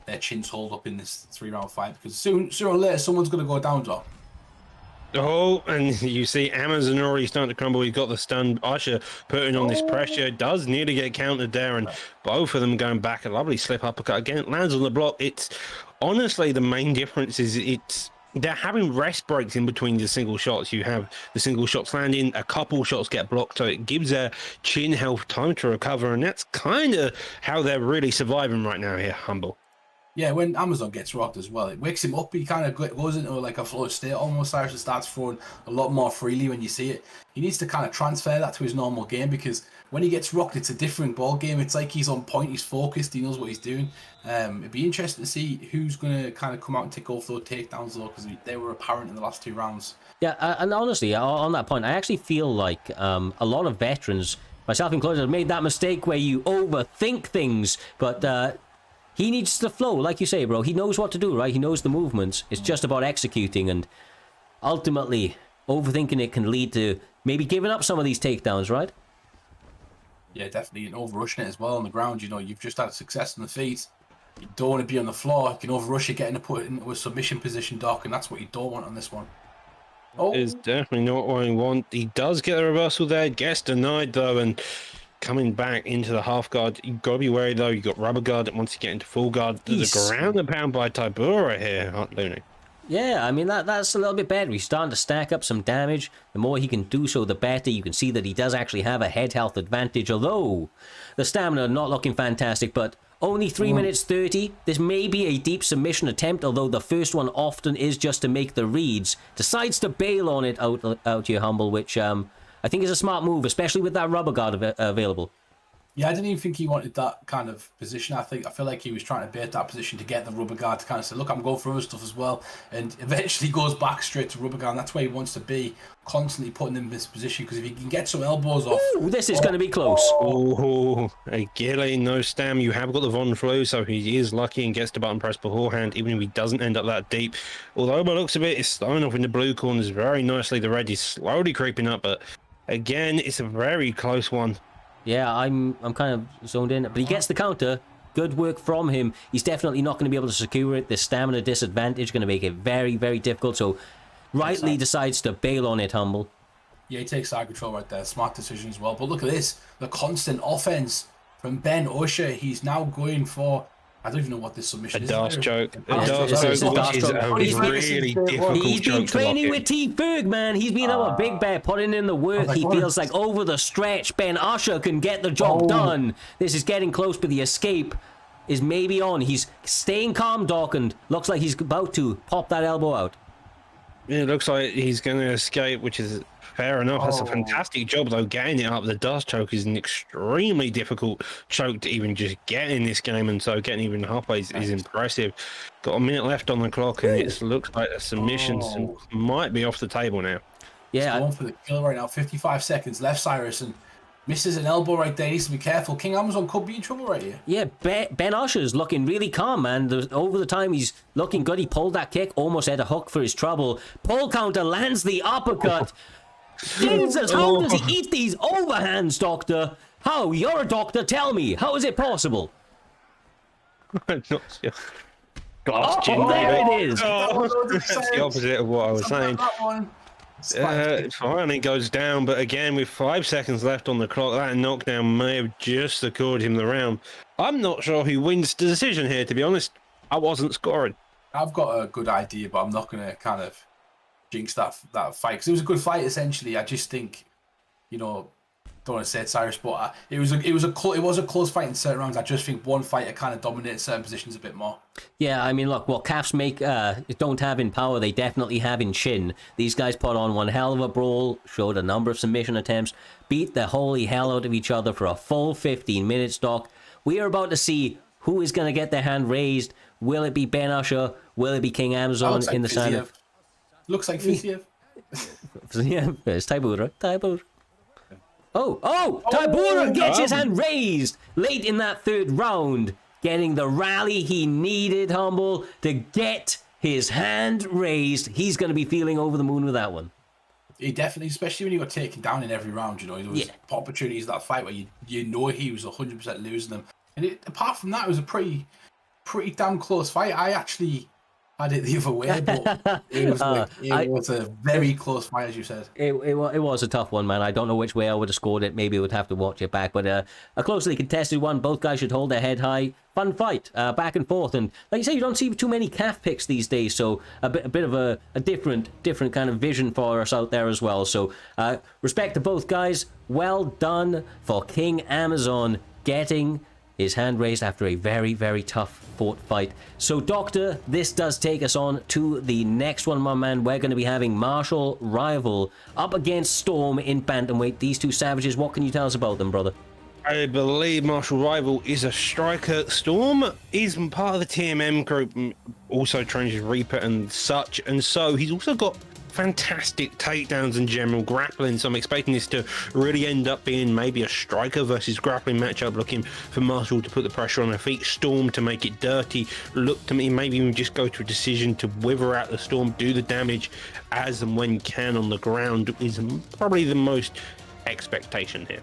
their chins hold up in this 3-round fight? Because sooner or later, someone's going to go down, Doc. Oh, and you see Amazon already starting to crumble. He's got the stun. Usher putting on this pressure. Does nearly get countered there, and both of them going back. A lovely slip uppercut. Again, it lands on the block. It's honestly the main difference is they're having rest breaks in between the single shots. You have the single shots landing, a couple shots get blocked, so it gives their chin health time to recover, and that's kind of how they're really surviving right now here, Humble. Yeah, when Amazon gets rocked as well, it wakes him up. He kind of goes into like a flow state almost, Cyrus, and starts throwing a lot more freely when you see it. He needs to kind of transfer that to his normal game, because when he gets rocked, it's a different ball game. It's like he's on point, he's focused, he knows what he's doing. It'd be interesting to see who's going to kind of come out and take off those takedowns, though, because they were apparent in the last 2 rounds. Yeah, and honestly, on that point, I actually feel like a lot of veterans, myself included, have made that mistake where you overthink things, but he needs to flow, like you say, bro. He knows what to do, right? He knows the movements. It's just about executing, and ultimately, overthinking it can lead to maybe giving up some of these takedowns, right? Yeah, definitely. And overrushing it as well on the ground. You know, you've just had success on the feet. You don't want to be on the floor. You can overrush it, getting put into a submission position, Doc, and that's what you don't want on this one. Oh, is definitely not what I want. He does get a reversal there, gets denied though, and coming back into the half guard. You've got to be wary though. You've got rubber guard once you get into full guard. There's a ground and pound by Tybura here, Looney. Yeah, I mean, that's a little bit better. He's starting to stack up some damage. The more he can do so, the better. You can see that he does actually have a head health advantage, although the stamina not looking fantastic, but only 3 minutes 30. This may be a deep submission attempt, although the first one often is just to make the reads. Decides to bail on it out here, Humble, which I think is a smart move, especially with that rubber guard available. Yeah, I didn't even think he wanted that kind of position. I feel like he was trying to bait that position to get the rubber guard to kind of say, look, I'm going for other stuff as well, and eventually goes back straight to rubber guard, and that's where he wants to be, constantly putting him in this position, because if he can get some elbows off... Ooh, this is going to be close. Oh, a Gilly, no stam. You have got the Von Flu, so he is lucky and gets the button press beforehand, even if he doesn't end up that deep. Although by the looks of it, it's thrown off in the blue corners very nicely. The red is slowly creeping up, but again, it's a very close one. Yeah, I'm kind of zoned in, but he gets the counter. Good work from him. He's definitely not going to be able to secure it. The stamina disadvantage going to make it very, very difficult. So, rightly decides to bail on it, Humble. Yeah, he takes side control right there. Smart decision as well. But look at this. The constant offense from Ben Usher. He's now going for... I don't even know what this submission is. A Darth choke. A Darth choke, which is a really difficult He's been training with T. Ferg, man. He's been a big bear, putting in the work. He feels like over the stretch, Ben Usher can get the job done. This is getting close, but the escape is maybe on. He's staying calm, Doc, and looks like he's about to pop that elbow out. It looks like he's going to escape, which is fair enough. That's a fantastic job, though, getting it up. The Dust choke is an extremely difficult choke to even just get in this game, and so getting even halfway is impressive. Got a minute left on the clock, and it looks like a submission might be off the table now. Yeah, he's going for the kill right now. 55 seconds left, Cyrus, and misses an elbow right there. He needs to be careful. King Amazon could be in trouble right here. Yeah, Ben Usher's looking really calm, man. Over the time, he's looking good. He pulled that kick, almost had a hook for his trouble. Pole counter lands the uppercut. Jesus, how does he eat these overhands, Doctor? How? You're a doctor, tell me. How is it possible? I'm not sure. Glass chin, there it is. That's the opposite of what I was saying. It finally goes down, but again, with 5 seconds left on the clock, that knockdown may have just secured him the round. I'm not sure who wins the decision here, to be honest. I wasn't scoring. I've got a good idea, but I'm not going to kind of jinx that fight, because it was a good fight, essentially. I just think, you know, don't want to say it, Cyrus, but it was a close fight in certain rounds. I just think one fighter kind of dominated certain positions a bit more. Yeah, I mean, look, what calves don't have in power, they definitely have in chin. These guys put on one hell of a brawl, showed a number of submission attempts, beat the holy hell out of each other for a full 15 minutes, Doc. We are about to see who is going to get their hand raised. Will it be Ben Usher? Will it be King Amazon in the center? Looks like Fiziev. Yeah, it's Tybura. Tybura gets his hand raised late in that third round, getting the rally he needed, Humble, to get his hand raised. He's going to be feeling over the moon with that one. He definitely, especially when he got taken down in every round, there was opportunities in that fight where you know he was 100% losing them. And apart from that, it was a pretty damn close fight. I actually had it the other way, but it was a very close fight, as you said. It was a tough one, man. I don't know which way I would have scored it. Maybe I would have to watch it back. But a closely contested one. Both guys should hold their head high. Fun fight, back and forth. And like you say, you don't see too many calf picks these days. So a bit of a different kind of vision for us out there as well. So respect to both guys. Well done for King Amazon getting his hand raised after a very, very tough fought fight. So, Doctor, this does take us on to the next one, my man. We're going to be having Martial Rival up against Storm in bantamweight. These two savages, what can you tell us about them, brother? I believe Martial Rival is a striker. Storm is part of the TMM group, also trains with Reaper and such, and so he's also got fantastic takedowns and general grappling, so I'm expecting this to really end up being maybe a striker versus grappling matchup, looking for Martial to put the pressure on her feet, Storm to make it dirty, look to me maybe even just go to a decision to wither out the Storm, do the damage as and when can on the ground is probably the most expectation here.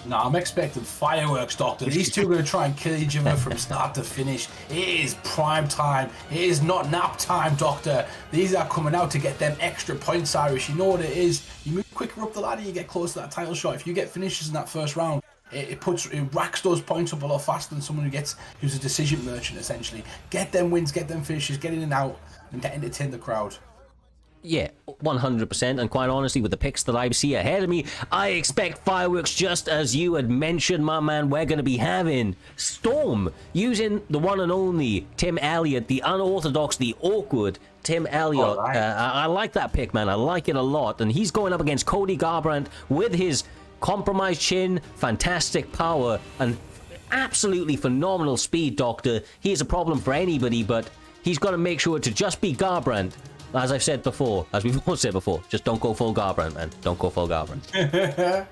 No, I'm expecting fireworks, Doctor. These two are going to try and kill each other from start to finish. It is prime time. It is not nap time, Doctor. These are coming out to get them extra points, Irish. You know what it is. You move quicker up the ladder, you get close to that title shot. If you get finishes in that first round, it racks those points up a lot faster than someone who's a decision merchant, essentially. Get them wins, get them finishes, get in and out, and entertain the crowd. Yeah, 100%, and quite honestly, with the picks that I see ahead of me, I expect fireworks just as you had mentioned, my man. We're going to be having Storm using the one and only Tim Elliott, the unorthodox, the awkward Tim Elliott. Right. I like that pick, man. I like it a lot, and he's going up against Cody Garbrandt with his compromised chin, fantastic power, and absolutely phenomenal speed, Doctor. He is a problem for anybody, but he's got to make sure to just be Garbrandt. As I've said before, as we've all said before, just don't go full Garbrandt, man. Don't go full Garbrandt.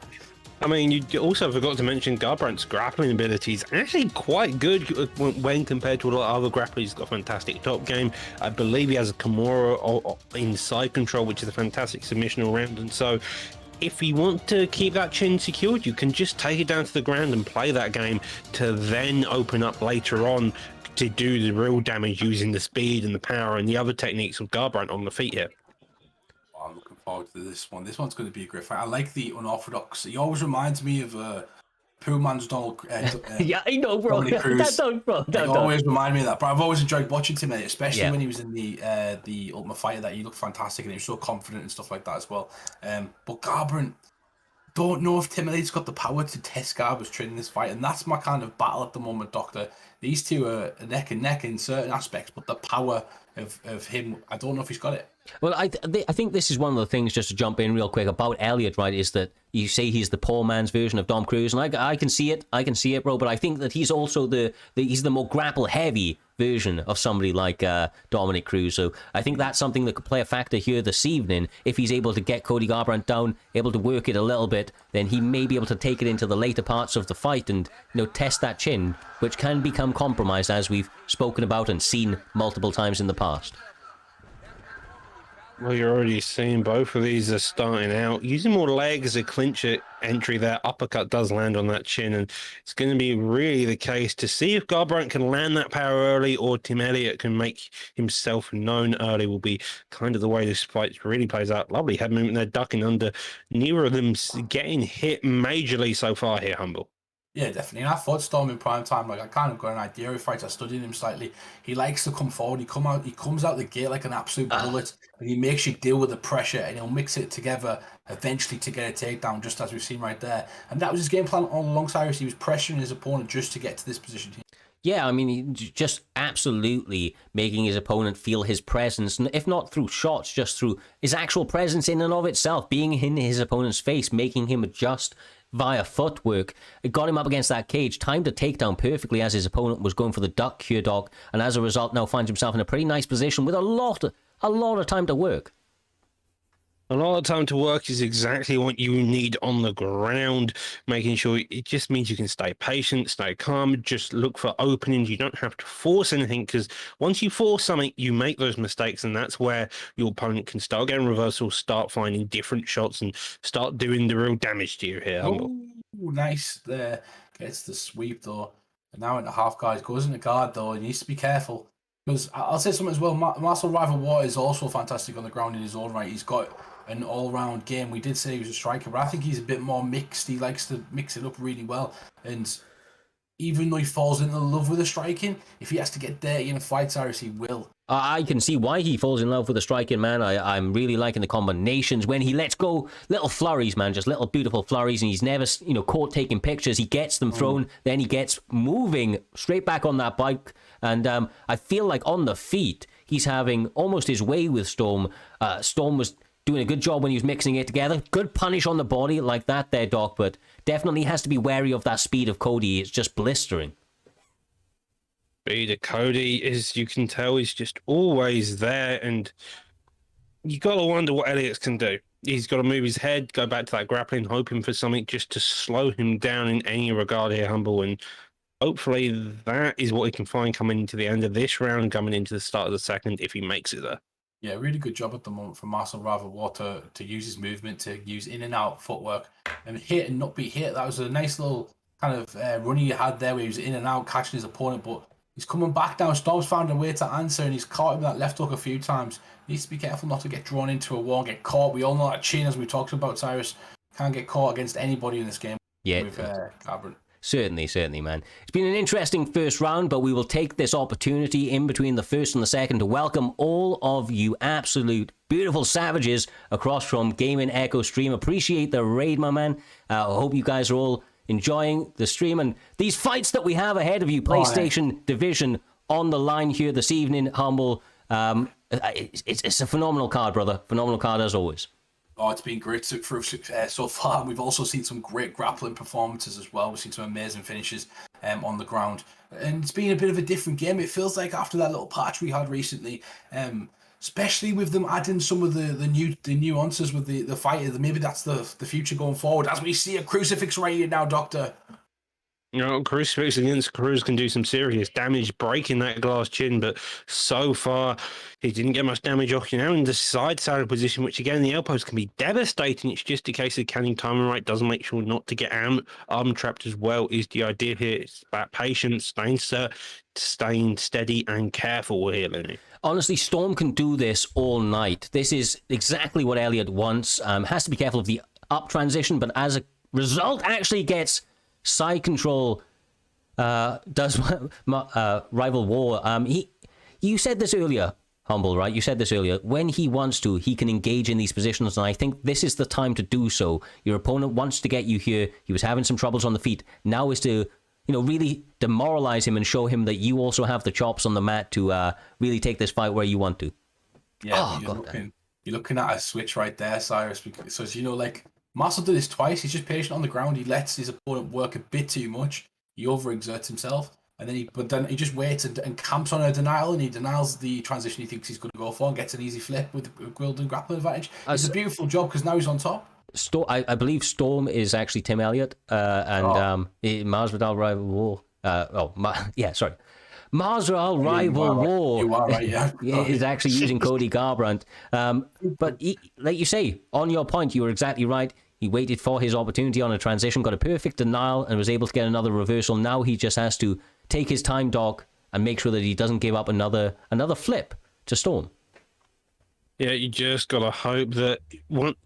I mean, you also forgot to mention Garbrandt's grappling abilities. Actually quite good when compared to a lot of other grapplers. He's got a fantastic top game. I believe he has a Kimura inside control, which is a fantastic submission all round. And so if you want to keep that chin secured, you can just take it down to the ground and play that game to then open up later on to do the real damage using the speed and the power and the other techniques of Garbrandt on the feet here. Oh, I'm looking forward to this one. This one's going to be a great fight. I like the unorthodox. He always reminds me of Poor Man's Donald. Yeah, I know, bro. Don't always remind me of that. But I've always enjoyed watching Tim, especially when he was in the Ultimate Fighter. That he looked fantastic and he was so confident and stuff like that as well. But Garbrandt, don't know if Tim Elliott's got the power to test Garber's training this fight, and that's my kind of battle at the moment, Doctor. These two are neck and neck in certain aspects, but the power of him, I don't know if he's got it. Well, I think this is one of the things, just to jump in real quick, about Elliott, right, is that you say he's the poor man's version of Dom Cruz, and I can see it, bro, but I think that he's also he's the more grapple-heavy version of somebody like Dominic Cruz, so I think that's something that could play a factor here this evening. If he's able to get Cody Garbrandt down, able to work it a little bit, then he may be able to take it into the later parts of the fight and, test that chin, which can become compromised, as we've spoken about and seen multiple times in the past. Well, you're already seeing both of these are starting out using more leg as a clincher entry. That uppercut does land on that chin, and it's going to be really the case to see if Garbrandt can land that power early or Tim Elliott can make himself known early. Will be kind of the way this fight really plays out. Lovely head movement there, ducking under. Neither of them getting hit majorly so far here, Humble. Yeah, definitely. And I thought Storm in prime time, I kind of got an idea of fights. I studied him slightly. He likes to come forward. He comes out the gate like an absolute bullet, and he makes you deal with the pressure, and he'll mix it together eventually to get a takedown, just as we've seen right there. And that was his game plan all along, Cyrus. He was pressuring his opponent just to get to this position. Yeah, I mean, just absolutely making his opponent feel his presence, if not through shots, just through his actual presence in and of itself, being in his opponent's face, making him adjust via footwork. It got him up against that cage, timed a takedown perfectly as his opponent was going for the duck here, Doc, and as a result now finds himself in a pretty nice position with a lot of time to work. A lot of time to work is exactly what you need on the ground, making sure it just means you can stay patient, stay calm, just look for openings. You don't have to force anything because once you force something, you make those mistakes, and that's where your opponent can start getting reversals, start finding different shots, and start doing the real damage to you here, Humble. Oh, nice there. Gets the sweep though. And now into half guard. Goes into guard though. He needs to be careful. Because I'll say something as well. Marcel Rival War is also fantastic on the ground in his own right. He's got an all-round game. We did say he was a striker, but I think he's a bit more mixed. He likes to mix it up really well. And even though he falls into love with the striking, if he has to get dirty in a fight, Cyrus, he will. I can see why he falls in love with the striking, man. I'm really liking the combinations when he lets go. Little flurries, man, just little beautiful flurries, and he's never, caught taking pictures. He gets them thrown, then he gets moving straight back on that bike. And I feel like on the feet, he's having almost his way with Storm. Storm was doing a good job when he was mixing it together. Good punish on the body like that there, Doc, but definitely has to be wary of that speed of Cody. It's just blistering. Speed of Cody, as you can tell, is just always there, and you got to wonder what Elliot can do. He's got to move his head, go back to that grappling, hoping for something just to slow him down in any regard here, Humble, and hopefully that is what he can find coming into the end of this round, coming into the start of the second, if he makes it there. Yeah, really good job at the moment from Marcel Rival to use his movement, to use in and out footwork, and hit and not be hit. That was a nice little kind of run he had there where he was in and out, catching his opponent, but he's coming back down. Storm's found a way to answer, and he's caught him with that left hook a few times. Needs to be careful not to get drawn into a wall, get caught. We all know that chin, as we talked about, Cyrus, can't get caught against anybody in this game. Yeah. With Garbrandt. Certainly, man. It's been an interesting first round, but we will take this opportunity in between the first and the second to welcome all of you absolute beautiful savages across from Gaming Echo Stream. Appreciate the raid, my man. I hope you guys are all enjoying the stream and these fights that we have ahead of you. PlayStation Division on the line here this evening, Humble. It's a phenomenal card, brother. Phenomenal card as always. Oh, it's been great so far. We've also seen some great grappling performances as well. We've seen some amazing finishes on the ground. And it's been a bit of a different game. It feels like after that little patch we had recently, especially with them adding some of the nuances with the fighter, maybe that's the future going forward. As we see a Crucifix right here now, Doctor. Crucifix against Cruz can do some serious damage, breaking that glass chin, but so far he didn't get much damage off. Now in the side saddle position, which again, the elbows can be devastating. It's just a case of canning timing right, doesn't make sure not to get arm trapped as well is the idea here. It's about patience, staying steady and careful here, Lenny. Honestly, Storm can do this all night. This is exactly what Elliot wants. Has to be careful of the up transition, but as a result, actually gets side control. Does Rival War. You said this earlier, Humble, right? You said this earlier. When he wants to, he can engage in these positions, and I think this is the time to do so. Your opponent wants to get you here. He was having some troubles on the feet. Now is to, really demoralize him and show him that you also have the chops on the mat to really take this fight where you want to. Yeah, you're looking at a switch right there, Cyrus. Because Marcel did this twice. He's just patient on the ground. He lets his opponent work a bit too much. He overexerts himself, and then he just waits and camps on a denial, and he denials the transition he thinks he's going to go for, and gets an easy flip with Gwildon grappling advantage. It's a beautiful job because now he's on top. I believe Storm is actually Tim Elliott, and Masvidal Rival War. Masvidal Rival War. You are right, yeah. Is actually using Cody Garbrandt. But like you say, on your point, you were exactly right. He waited for his opportunity on a transition, got a perfect denial, and was able to get another reversal. Now he just has to take his time, Doc, and make sure that he doesn't give up another flip to Storm. Yeah, you just got to hope that,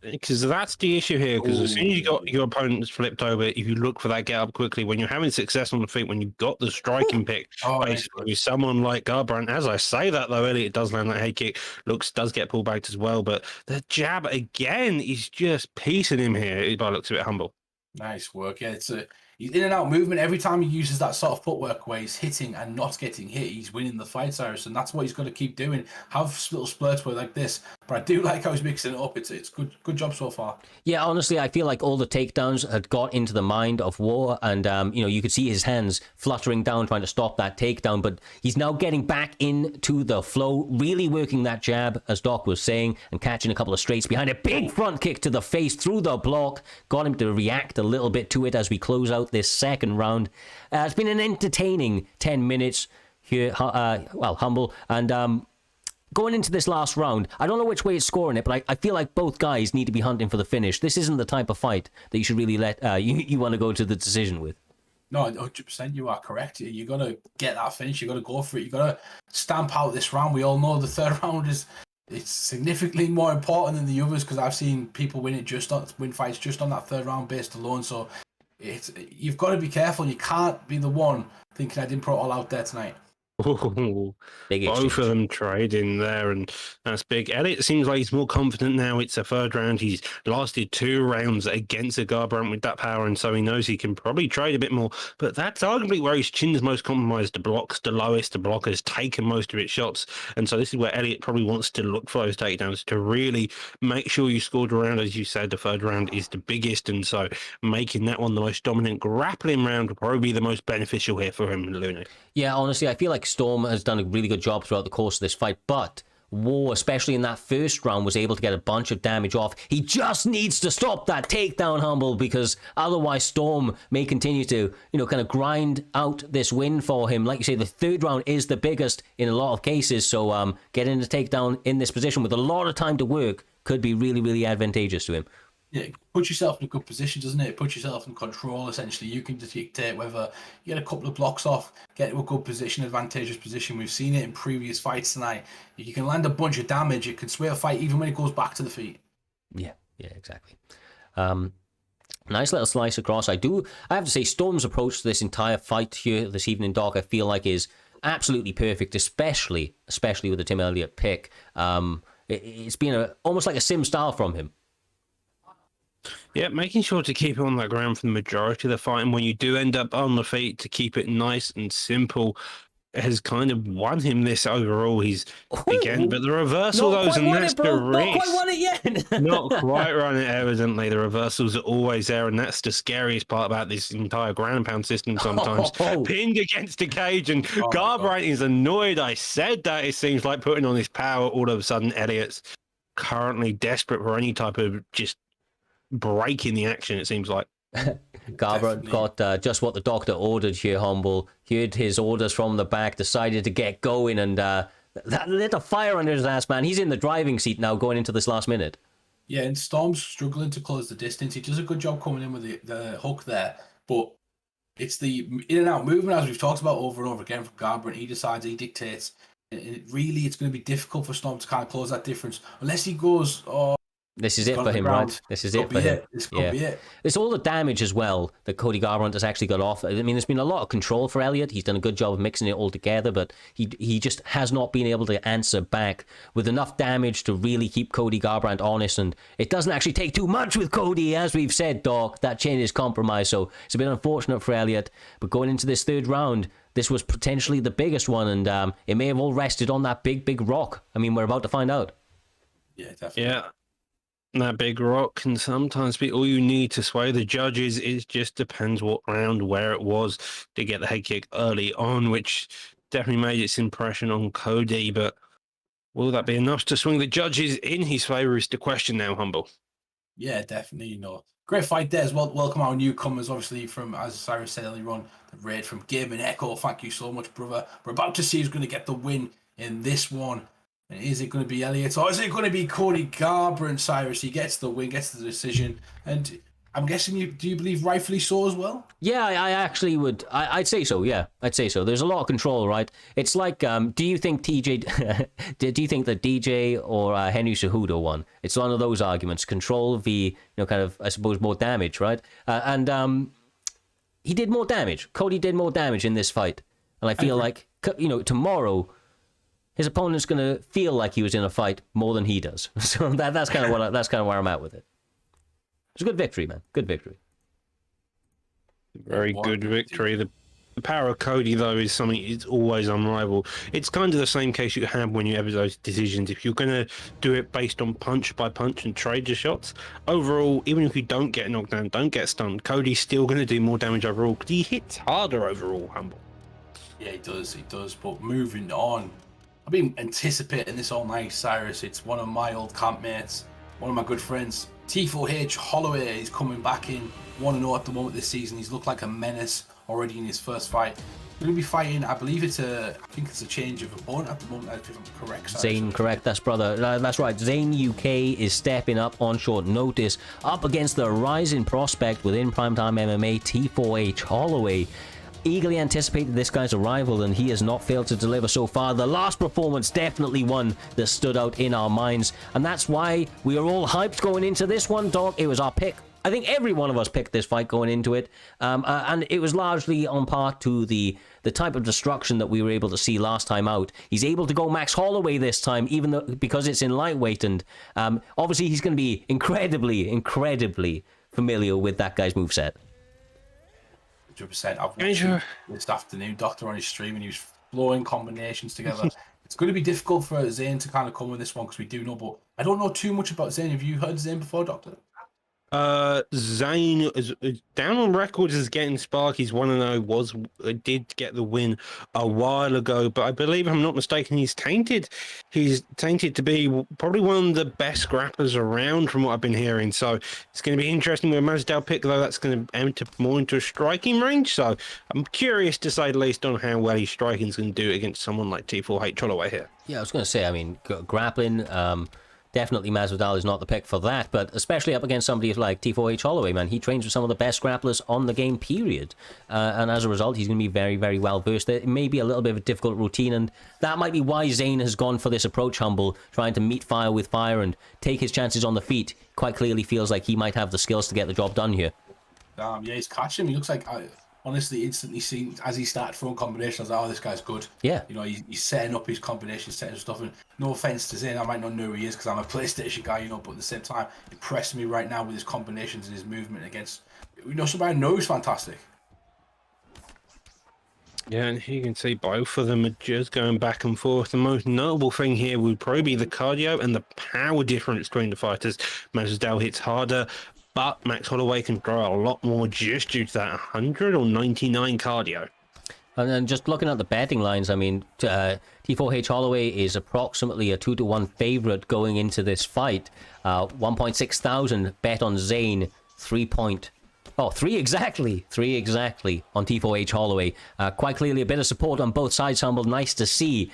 because that's the issue here, because as soon as you got your opponents flipped over, if you look for that get up quickly, when you're having success on the feet, when you've got the striking pick, basically someone like Garbrandt, as I say that though, Elliot does land that head kick, does get pulled back as well, but the jab again is just piecing him here, by the looks of it, Humble. Nice work. Yeah, He's in and out movement. Every time he uses that sort of footwork where he's hitting and not getting hit, he's winning the fight, Cyrus, and that's what he's got to keep doing. Have little splurts where like this, but I do like how he's mixing it up. It's good job so far. Yeah, honestly, I feel like all the takedowns had got into the mind of War, and you could see his hands fluttering down trying to stop that takedown, but he's now getting back into the flow, really working that jab, as Doc was saying, and catching a couple of straights behind a big front kick to the face through the block, got him to react a little bit to it as we close out this second round. It's been an entertaining 10 minutes here, Humble, and going into this last round, I don't know which way it's scoring it, but I feel like both guys need to be hunting for the finish. This isn't the type of fight that you should really let you want to go to the decision with. No, 100%, you are correct. You got to get that finish. You got to go for it. You got to stamp out this round. We all know the third round it's significantly more important than the others, because I've seen people win fights just on that third round based alone. So you've got to be careful. You can't be the one thinking I didn't put it all out there tonight. Ooh, both of them trading there, and that's big. Elliott seems like he's more confident now. It's a third round. He's lasted 2 rounds against a Garbrandt with that power, and so he knows he can probably trade a bit more. But that's arguably where his chin's most compromised. The block's the lowest. The block has taken most of its shots, and so this is where Elliott probably wants to look for those takedowns to really make sure you scored a round. As you said, the third round is the biggest, and so making that one the most dominant grappling round will probably be the most beneficial here for him, Luna. Yeah, honestly, I feel like Storm has done a really good job throughout the course of this fight, but War, especially in that first round, was able to get a bunch of damage off. He just needs to stop that takedown, Humble, because otherwise Storm may continue to, kind of grind out this win for him. Like you say, the third round is the biggest in a lot of cases, so getting the takedown in this position with a lot of time to work could be really, really advantageous to him. Yeah, put yourself in a good position, doesn't it? Put yourself in control, essentially. You can dictate whether you get a couple of blocks off, get to a good position, advantageous position. We've seen it in previous fights tonight. You can land a bunch of damage. It can sway a fight even when it goes back to the feet. Yeah, exactly. Nice little slice across. I have to say, Storm's approach to this entire fight here this evening, Doc, I feel like is absolutely perfect, especially with the Tim Elliott pick. It's been almost like a sim style from him. Yeah, making sure to keep it on that ground for the majority of the fight, and when you do end up on the feet, to keep it nice and simple, has kind of won him this overall. But the reversal goes, and that's the risk. Not quite won it yet. Not quite run it, evidently. The reversals are always there, and that's the scariest part about this entire ground and pound system sometimes. Pinned against the cage, and Garbrandt is annoyed. I said that. It seems like putting on his power. All of a sudden, Elliott's currently desperate for any type of just break in the action, it seems like. Garbrandt got just what the doctor ordered here, Humble. Heard his orders from the back, decided to get going, and that lit a fire under his ass, man. He's in the driving seat now going into this last minute. Yeah, and Storm's struggling to close the distance. He does a good job coming in with the hook there, but it's the in and out movement, as we've talked about over and over again from Garbrandt. He decides, he dictates. It's going to be difficult for Storm to kind of close that difference unless he goes, this is it for him, right? This is it for him. This could be it. It's all the damage as well that Cody Garbrandt has actually got off. I mean, there's been a lot of control for Elliott. He's done a good job of mixing it all together, but he just has not been able to answer back with enough damage to really keep Cody Garbrandt honest. And it doesn't actually take too much with Cody, as we've said, Doc. That chin is compromised, so it's a bit unfortunate for Elliott. But going into this third round, this was potentially the biggest one, and it may have all rested on that big rock. I mean, we're about to find out. Yeah, definitely. Yeah. That big rock can sometimes be all you need to sway the judges. It just depends what round, where it was, to get the head kick early on, which definitely made its impression on Cody. But will that be enough to swing the judges in his favour is the question now, Humble. Yeah, definitely. Great fight there as well. Welcome our newcomers, obviously, from, as Cyrus said earlier on, the raid from Game and Echo. Thank you so much, brother. We're about to see who's going to get the win in this one. And is it going to be Elliott, or is it going to be Cody Garbrandt, Cyrus? He gets the win, gets the decision. And I'm guessing do you believe rightfully so as well? Yeah, I actually would. I'd say so, yeah. I'd say so. There's a lot of control, right? It's like, do you think do you think that DJ or Henry Cejudo won? It's one of those arguments. Control v, kind of, I suppose, more damage, right? And he did more damage. Cody did more damage in this fight. And I feel like, tomorrow, his opponent's going to feel like he was in a fight more than he does. So that's kind of where I'm at with it. It's a good victory, man. Good victory. Very good victory. The power of Cody, though, is something it's always unrivaled. It's kind of the same case you have when you have those decisions. If you're going to do it based on punch by punch and trade your shots, overall, even if you don't get knocked down, don't get stunned, Cody's still going to do more damage overall because he hits harder overall, Humble. Yeah, he does. But moving on, I've been anticipating this all night, Cyrus. It's one of my old campmates, one of my good friends, T4H Holloway. Is coming back in 1-0 at the moment this season. He's looked like a menace already in his first fight. We're going to be fighting, I think it's a change of opponent at the moment, if I'm correct. Zane, correct, that's brother. That's right, Zane UK is stepping up on short notice, up against the rising prospect within Primetime MMA, T4H Holloway. Eagerly anticipated this guy's arrival, and he has not failed to deliver so far. The last performance definitely one that stood out in our minds, and that's why we are all hyped going into this one, dog. It was our pick. I think every one of us picked this fight going into it, and it was largely on par to the type of destruction that we were able to see last time out. He's able to go Max Holloway this time, even though because it's in lightweight, and obviously he's going to be incredibly familiar with that guy's moveset. 100%. I've watched him this afternoon, Doctor on his stream, and he was blowing combinations together. It's going to be difficult for Zane to kind of come in this one because we do know, but I don't know too much about Zane. Have you heard Zane before, Doctor? Zane is down on records as getting Sparky's 1-0, did get the win a while ago, but I believe, if I'm not mistaken, he's tainted to be probably one of the best grapplers around from what I've been hearing. So it's going to be interesting with Masvidal pick, though that's going to enter more into a striking range. So I'm curious, to say the least, on how well his striking is going to do against someone like T4H Holloway here. Yeah, I was going to say, I mean, grappling, definitely Masvidal is not the pick for that, but especially up against somebody like T4H Holloway, man. He trains with some of the best grapplers on the game, period. And as a result, he's going to be very well versed. It may be a little bit of a difficult routine, and that might be why Zane has gone for this approach, Humble, trying to meet fire with fire and take his chances on the feet. Quite clearly feels like he might have the skills to get the job done here. Yeah, he's catching him. He looks like, honestly, instantly seen as he started throwing combinations, I was like, oh, this guy's good. Yeah. You know, he's setting up his combinations, setting stuff. And no offense to Zane, I might not know who he is because I'm a PlayStation guy, you know, but at the same time, impressing me right now with his combinations and his movement against, you know, somebody I know is fantastic. Yeah, and you can see both of them are just going back and forth. The most notable thing here would probably be the cardio and the power difference between the fighters. Masvidal hits harder, but Max Holloway can throw a lot more just due to that 100 or 99 cardio. And then just looking at the betting lines, I mean, T4H Holloway is approximately a 2-1 favorite going into this fight. 1.6 thousand bet on Zane, 3 exactly on T4H Holloway. Quite clearly a bit of support on both sides, Humble. Nice to see.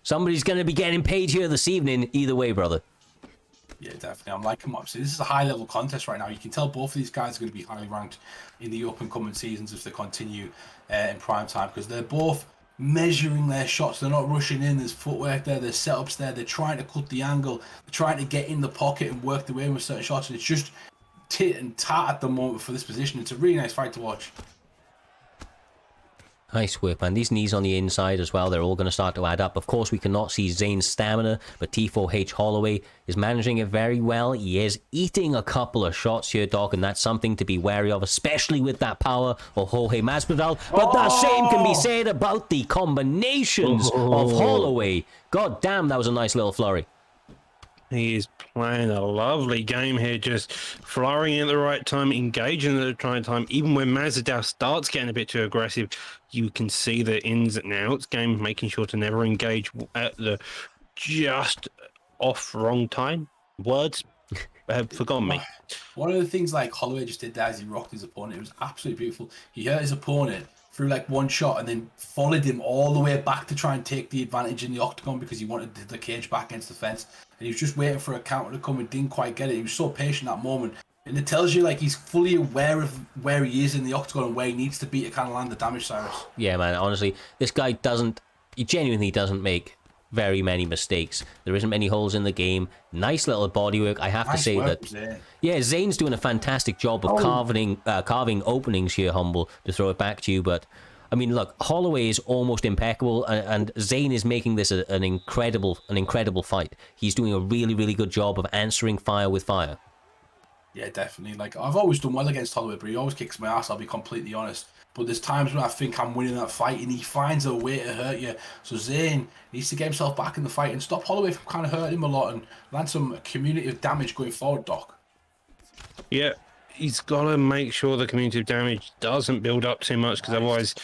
Somebody's going to be getting paid here this evening, either way, brother. Yeah, definitely. I'm liking them up. See, this is a high-level contest right now. You can tell both of these guys are going to be highly ranked in the up-and-coming seasons if they continue in prime time, because they're both measuring their shots. They're not rushing in. There's footwork there. There's setups there. They're trying to cut the angle. They're trying to get in the pocket and work their way with certain shots. And it's just tit and tat at the moment for this position. It's a really nice fight to watch. Nice work, man. These knees on the inside as well, they're all going to start to add up. Of course, we cannot see Zane's stamina, but T4H Holloway is managing it very well. He is eating a couple of shots here, Doc, and that's something to be wary of, especially with that power of Jorge Masvidal. But the same can be said about the combinations of Holloway. God damn, that was a nice little flurry. He is playing a lovely game here, just flurrying at the right time, engaging at the right time. Even when Masvidal starts getting a bit too aggressive, you can see the ins and outs game, making sure to never engage at the just off wrong time. Words have forgotten me. One of the things like Holloway just did there is he rocked his opponent. It was absolutely beautiful. He hurt his opponent through like one shot and then followed him all the way back to try and take the advantage in the octagon because he wanted the cage back against the fence. And he was just waiting for a counter to come and didn't quite get it. He was so patient that moment. And it tells you like he's fully aware of where he is in the octagon and where he needs to be to kind of land the damage, Cyrus. Yeah, man, honestly, this guy he genuinely doesn't make very many mistakes. There isn't many holes in the game. Nice little bodywork. I have to say that. Zane. Yeah, Zane's doing a fantastic job of carving openings here, Humble, to throw it back to you. But I mean, look, Holloway is almost impeccable, and Zane is making this an incredible fight. He's doing a really good job of answering fire with fire. Yeah, definitely. Like, I've always done well against Holloway, but he always kicks my ass, I'll be completely honest. But there's times when I think I'm winning that fight and he finds a way to hurt you. So Zayn needs to get himself back in the fight and stop Holloway from kind of hurting him a lot and land some cumulative damage going forward, Doc. Yeah, he's got to make sure the community damage doesn't build up too much, because otherwise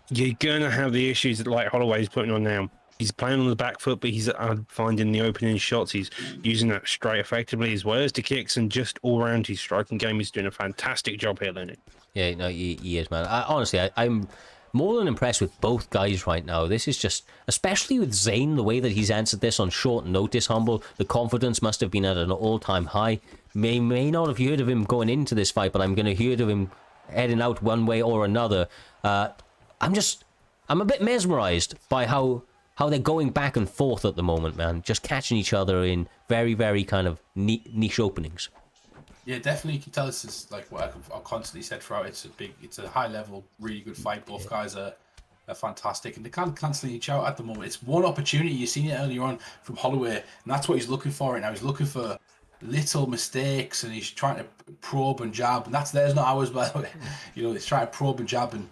you're going to have the issues that like Holloway's putting on now. He's playing on the back foot, but he's finding the opening shots. He's using that straight effectively, as well as the kicks, and just all around his striking game. He's doing a fantastic job here, Lenny. Yeah, no, he is, man. Honestly, I'm more than impressed with both guys right now. This is just, especially with Zayn, the way that he's answered this on short notice, Humble. The confidence must have been at an all-time high. May not have heard of him going into this fight, but I'm going to hear of him heading out one way or another. I'm a bit mesmerized by how they're going back and forth at the moment, man. Just catching each other in very, very kind of niche openings. Yeah, definitely. You can tell this is like what I've constantly said throughout. It's a high level, really good fight. Both guys are fantastic, and they can't cancel each out at the moment. It's one opportunity. You've seen it earlier on from Holloway, and that's what he's looking for right now. He's looking for little mistakes, and he's trying to probe and jab, and that's theirs, not ours. By the way, you know, he's trying to probe and jab and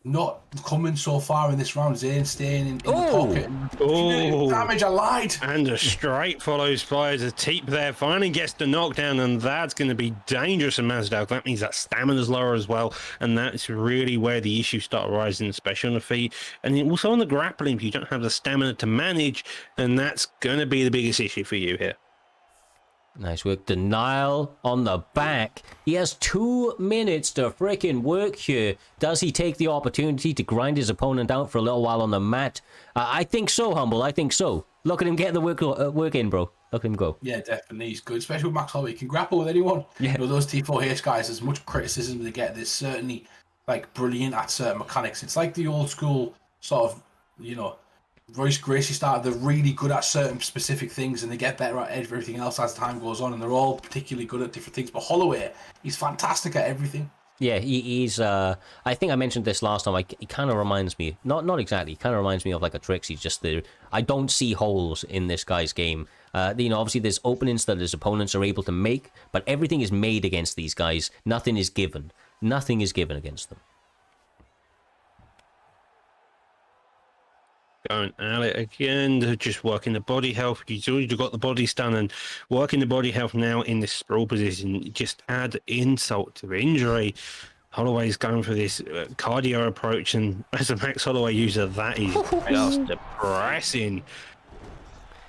not coming so far in this round. Zayn staying in the pocket. Oh, damage! I lied. And a straight follows fires a teep there. Finally gets the knockdown, and that's going to be dangerous in Masvidal. That means that stamina's lower as well, and that's really where the issues start arising, especially on the feet, and also on the grappling. If you don't have the stamina to manage, then that's going to be the biggest issue for you here. Nice work. Denial on the back. He has 2 minutes to freaking work here. Does he take the opportunity to grind his opponent out for a little while on the mat? I think so, Humble. I think so. Look at him get the work in, bro. Look at him go. Yeah, definitely. He's good, especially with Max Holloway. He can grapple with anyone. Yeah. You know, those T4H guys, as much criticism they get, they're certainly like brilliant at certain mechanics. It's like the old school sort of, you know, Royce Gracie started, they're really good at certain specific things and they get better at everything else as time goes on, and they're all particularly good at different things. But Holloway, he's fantastic at everything. Yeah, he's, I think I mentioned this last time, he kind of reminds me, not exactly, he kind of reminds me of like a Trixie, just I don't see holes in this guy's game. You know, obviously there's openings that his opponents are able to make, but everything is made against these guys. Nothing is given. Nothing is given against them. Going at it again, just working the body health. He's already got the body stun, and working the body health now in this sprawl position. Just add insult to injury. Holloway's going for this cardio approach, and as a Max Holloway user, that is just depressing.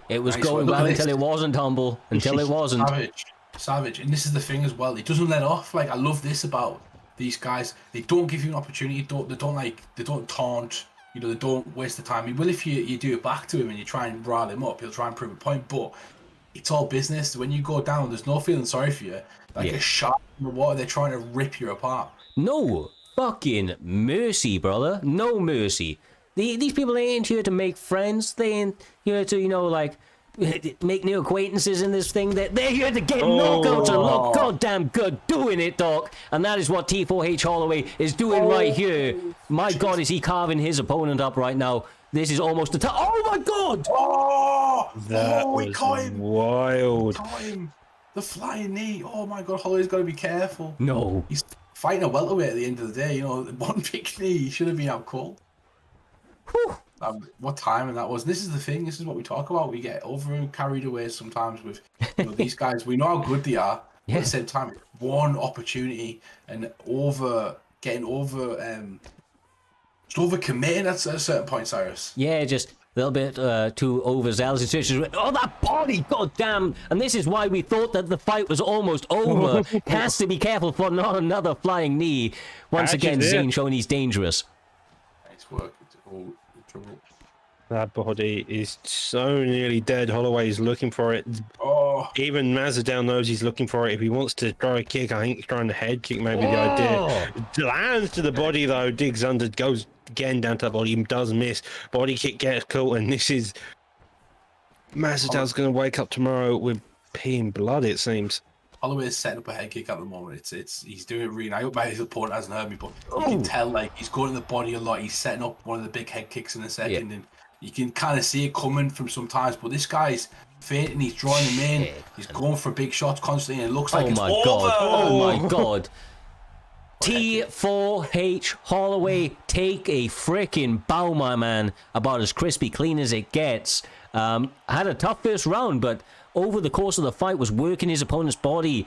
It was going well until it wasn't, Humble. Until it wasn't. Savage. And this is the thing as well. He doesn't let off. Like, I love this about these guys. They don't give you an opportunity. They don't taunt. You know, they don't waste the time. He will if you do it back to him and you try and rile him up. He'll try and prove a point, but it's all business. When you go down, there's no feeling sorry for you. Like a shark in the water, they're trying to rip you apart. No fucking mercy, brother. No mercy. These people ain't here to make friends. They ain't here to, you know, like, make new acquaintances in this thing. They're here to get knockouts and look goddamn good doing it, Doc. And that is what T4H Holloway is doing right here. My God, is he carving his opponent up right now? This is almost a oh my God! That was wild. The flying knee. Oh my God, Holloway's got to be careful. No. He's fighting a welterweight at the end of the day. You know, one big knee, he should have been out cold. Whew. What timing that was. This is the thing. This is what we talk about. We get carried away sometimes with these guys. We know how good they are. Yeah. But at the same time, one opportunity and getting overcommitting at a certain point, Cyrus. Yeah, just a little bit too overzealous. Oh, that body, goddamn! And this is why we thought that the fight was almost over. Has to be careful for not another flying knee. Once again, Zayn showing he's dangerous. Nice work. Oh, trouble. That body is so nearly dead. Holloway is looking for it. Oh. Even Masvidal knows he's looking for it. If he wants to throw a kick, I think throwing the head kick may be the idea. Lands to the body though, digs under, goes again down to the body, does miss. Body kick gets caught, and this is Masvidal's going to wake up tomorrow with pee and blood, it seems. Holloway's setting up a head kick at the moment. He's doing it really. I hope his opponent hasn't heard me, but you can tell like he's going to the body a lot. He's setting up one of the big head kicks in a second, and You can kind of see it coming from sometimes, but this guy's feinting, he's drawing him in, he's going for big shots constantly, and it looks like it's over. Oh my god. T4H Holloway, take a freaking bow, my man. About as crispy clean as it gets. Had a tough first round, but over the course of the fight was working his opponent's body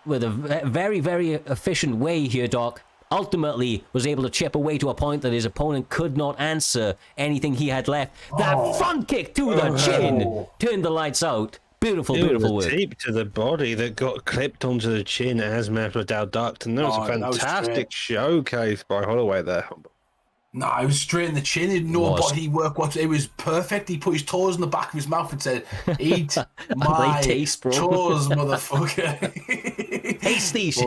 with a very, very efficient way here, Doc. Ultimately was able to chip away to a point that his opponent could not answer anything he had left. That front kick to the chin turned the lights out. Beautiful, beautiful work. Deep to the body that got clipped onto the chin as Masvidal ducked, and that was a fantastic showcase by Holloway there. No, it was straight in the chin. He didn't know body work. It was perfect. He put his toes in the back of his mouth and said, "Eat my toes, motherfucker." Taste these.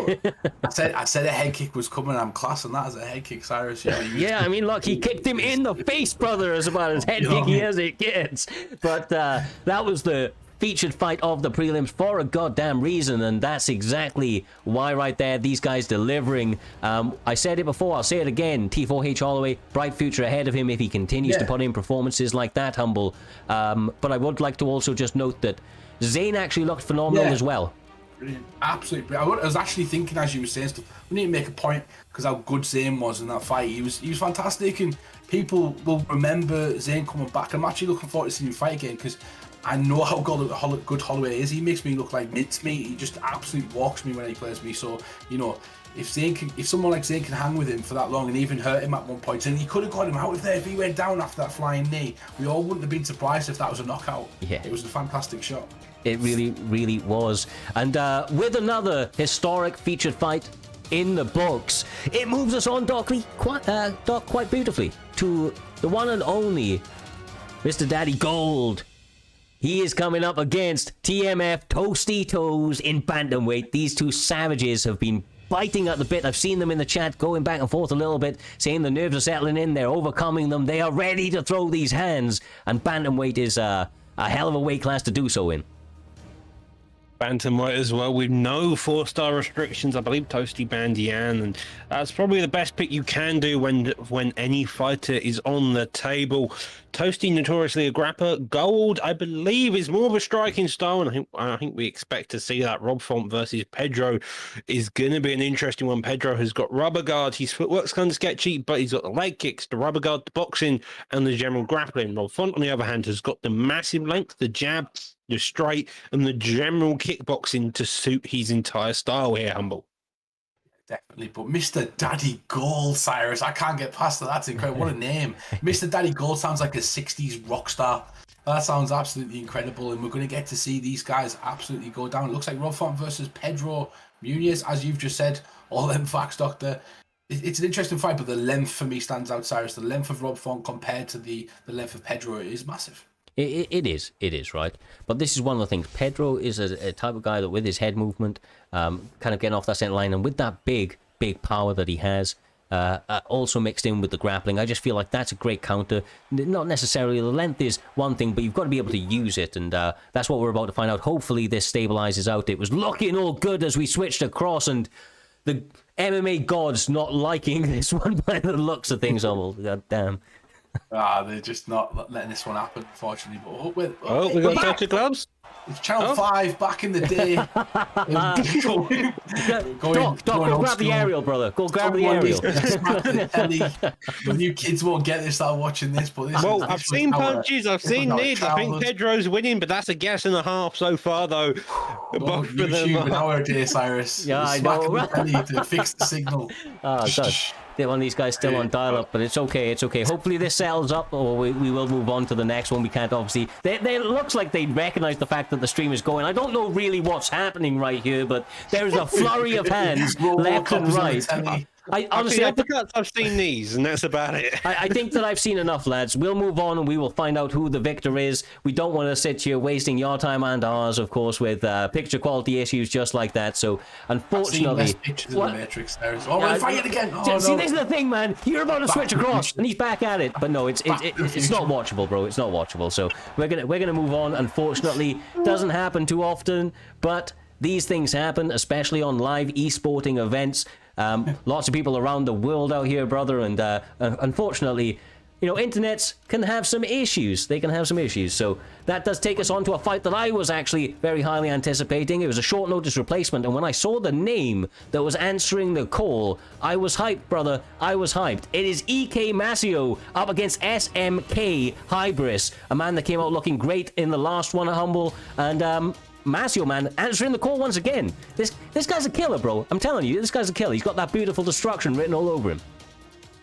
I said a head kick was coming. I'm classing that as a head kick, Cyrus. Yeah, I mean, look, he kicked him in the face, brother. Is about as head kicky as it gets. But that was the featured fight of the prelims for a goddamn reason, and that's exactly why right there, these guys delivering. I said it before, I'll say it again, T4H Holloway, bright future ahead of him if he continues to put in performances like that, Humble. But I would like to also just note that Zayn actually looked phenomenal as well. Brilliant. Absolutely brilliant. I was actually thinking as you were saying stuff, we need to make a point because how good Zayn was in that fight. He was fantastic, and people will remember Zayn coming back. I'm actually looking forward to seeing him fight again because I know how good Holloway is. He makes me look like mincemeat. He just absolutely walks me when he plays me. So, you know, if someone like Zayn can hang with him for that long and even hurt him at one point, and he could have got him out of there if he went down after that flying knee, we all wouldn't have been surprised if that was a knockout. Yeah. It was a fantastic shot. It really, really was. And with another historic featured fight in the books, it moves us on, Doc, quite beautifully to the one and only Mr. Daddy Gold. He is coming up against TMF Toasty Toes in bantamweight. These two savages have been biting at the bit. I've seen them in the chat going back and forth a little bit, saying the nerves are settling in, they're overcoming them, they are ready to throw these hands, and bantamweight is a hell of a weight class to do so in. Bantamweight as well, with no 4-star restrictions. I believe Toasty banned Yan, and that's probably the best pick you can do when any fighter is on the table. Toasty, notoriously a grappler. Gold, I believe, is more of a striking style, and I think we expect to see that. Rob Font versus Pedro is going to be an interesting one. Pedro has got rubber guard. His footwork's kind of sketchy, but he's got the leg kicks, the rubber guard, the boxing, and the general grappling. Rob Font, on the other hand, has got the massive length, the jab, the straight, and the general kickboxing to suit his entire style here, Humble. Definitely, but Mr. Daddy Gold, Cyrus, I can't get past that. That's incredible. What a name. Mr. Daddy Gold sounds like a 60s rock star. That sounds absolutely incredible, and we're going to get to see these guys absolutely go down. It looks like Rob Font versus Pedro Munhoz, as you've just said, all them facts, Doctor. It's an interesting fight, but the length for me stands out, Cyrus. The length of Rob Font compared to the length of Pedro is massive. It is, right? But this is one of the things. Pedro is a type of guy that with his head movement, kind of getting off that center line, and with that big power that he has, also mixed in with the grappling, I just feel like that's a great counter. Not necessarily the length is one thing, but you've got to be able to use it, and that's what we're about to find out. Hopefully this stabilizes out. It was looking all good as we switched across, and the MMA gods not liking this one by the looks of things. Almost, god damn. They're just not letting this one happen, unfortunately. But we got Celtic gloves. It's Channel 5 back in the day. Doc, go grab the aerial, brother. Go grab the aerial. The new kids won't get this, start watching this. But I've seen punches, I've seen knees. I think Pedro's winning, but that's a guess and a half so far, though. Both of them. Nowadays, Cyrus. Yeah, I know. The telly to fix the signal. Oh, God. One of these guys still on dial-up, but it's okay, it's okay. Hopefully this settles up, or we will move on to the next one. We can't obviously... It looks like they recognize the fact that the stream is going. I don't know really what's happening right here, but there's a flurry of hands left and right. Honestly, I've seen these, and that's about it. I think that I've seen enough, lads. We'll move on, and we will find out who the victor is. We don't want to sit here wasting your time and ours, of course, with picture quality issues just like that. So, unfortunately... I've seen less pictures of the Matrix there. We'll fight it again. See, this is the thing, man. You're about to switch across, and he's back at it. But no, it's not watchable, bro. It's not watchable. So, we're gonna move on. Unfortunately, doesn't happen too often, but these things happen, especially on live esporting events. Lots of people around the world out here, brother, and unfortunately, you know, internets can have some issues. They can have some issues. So that does take us on to a fight that I was actually very highly anticipating. It was a short notice replacement, and when I saw the name that was answering the call, I was hyped, brother. I was hyped. It is EK Masio up against SMK Hybris, a man that came out looking great in the last one, Humble, and Masio, man, answering the call once again. This guy's a killer, bro. I'm telling you, this guy's a killer. He's got that beautiful destruction written all over him.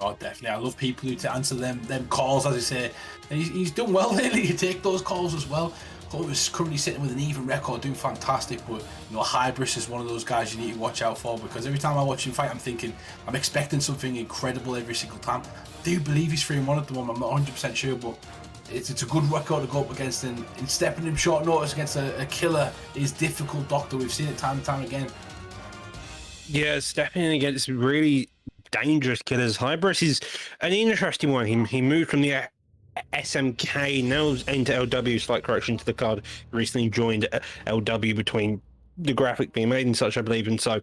Oh, definitely. I love people who answer them calls, as I say. And he's done well lately to take those calls as well. He was currently sitting with an even record, doing fantastic. But, you know, Hybris is one of those guys you need to watch out for, because every time I watch him fight, I'm expecting something incredible every single time. I do believe he's 3-1 at the moment. I'm not 100% sure, but it's a good record to go up against, and stepping in short notice against a killer is difficult, Doctor. We've seen it time and time again. Yeah, stepping in against really dangerous killers. Hybris is an interesting one. He moved from the SMK, now into LW, slight correction to the card. Recently joined LW between the graphic being made and such, I believe, and so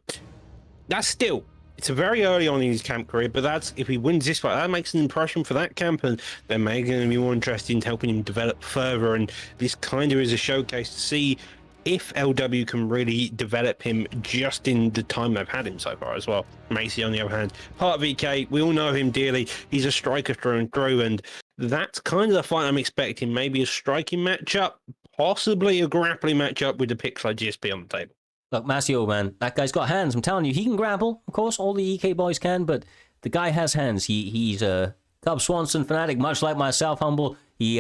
that's still... It's a very early on in his camp career, but that's, if he wins this fight, that makes an impression for that camp, and they're maybe going to be more interested in helping him develop further. And this kind of is a showcase to see if LW can really develop him just in the time they've had him so far as well. Macy, on the other hand, part of EK, we all know him dearly. He's a striker through and through, and that's kind of the fight I'm expecting. Maybe a striking matchup, possibly a grappling matchup with the Pixel GSP on the table. Look, Masio, man, that guy's got hands. I'm telling you, he can grapple. Of course, all the EK boys can, but the guy has hands. He's a Cub Swanson fanatic, much like myself, Humble. He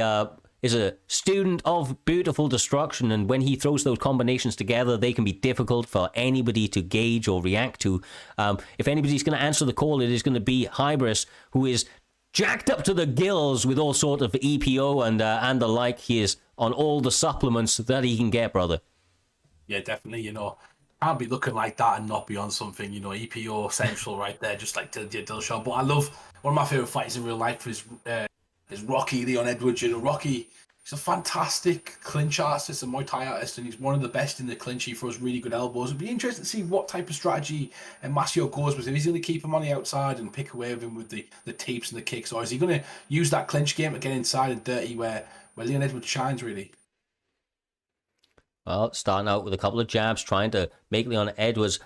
is a student of beautiful destruction, and when he throws those combinations together, they can be difficult for anybody to gauge or react to. If anybody's going to answer the call, it is going to be Hybris, who is jacked up to the gills with all sort of EPO and the like. He is on all the supplements that he can get, brother. Yeah, definitely. You know, can't be looking like that and not be on something. You know, EPO central right there, just like Dillashaw. But I love, one of my favorite fights in real life is Rocky Leon Edwards. You know, Rocky, he's a fantastic clinch artist, a Muay Thai artist, and he's one of the best in the clinch. He throws really good elbows. It'd be interesting to see what type of strategy Masio goes with. If he's going to keep him on the outside and pick away with him with the tapes and the kicks, or is he going to use that clinch game to get inside and dirty where Leon Edwards shines, really? Well, starting out with a couple of jabs, trying to make Leon Edwards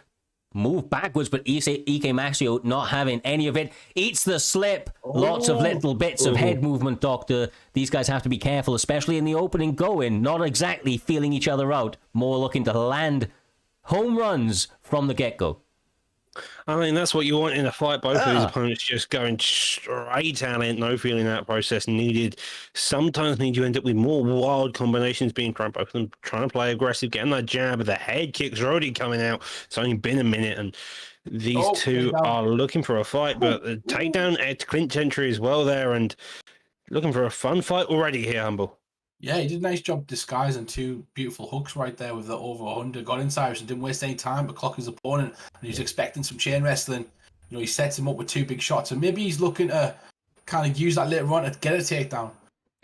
move backwards, but EK Masio not having any of it. Eats the slip. Lots of little bits of head movement, Doctor. These guys have to be careful, especially in the opening going. Not exactly feeling each other out. More looking to land home runs from the get-go. I mean, that's what you want in a fight. Both of his opponents just going straight at it, no feeling that process needed. Sometimes you end up with more wild combinations being thrown. Both of them trying to play aggressive, getting that jab. The head kicks are already coming out. It's only been a minute, and these two are looking for a fight. But the takedown at clinch entry as well there, and looking for a fun fight already here, Humble. Yeah, he did a nice job disguising two beautiful hooks right there with the over 100. Got inside and didn't waste any time, but clocked his opponent. And he was expecting some chain wrestling. You know, he sets him up with two big shots, and maybe he's looking to kind of use that later on to get a takedown.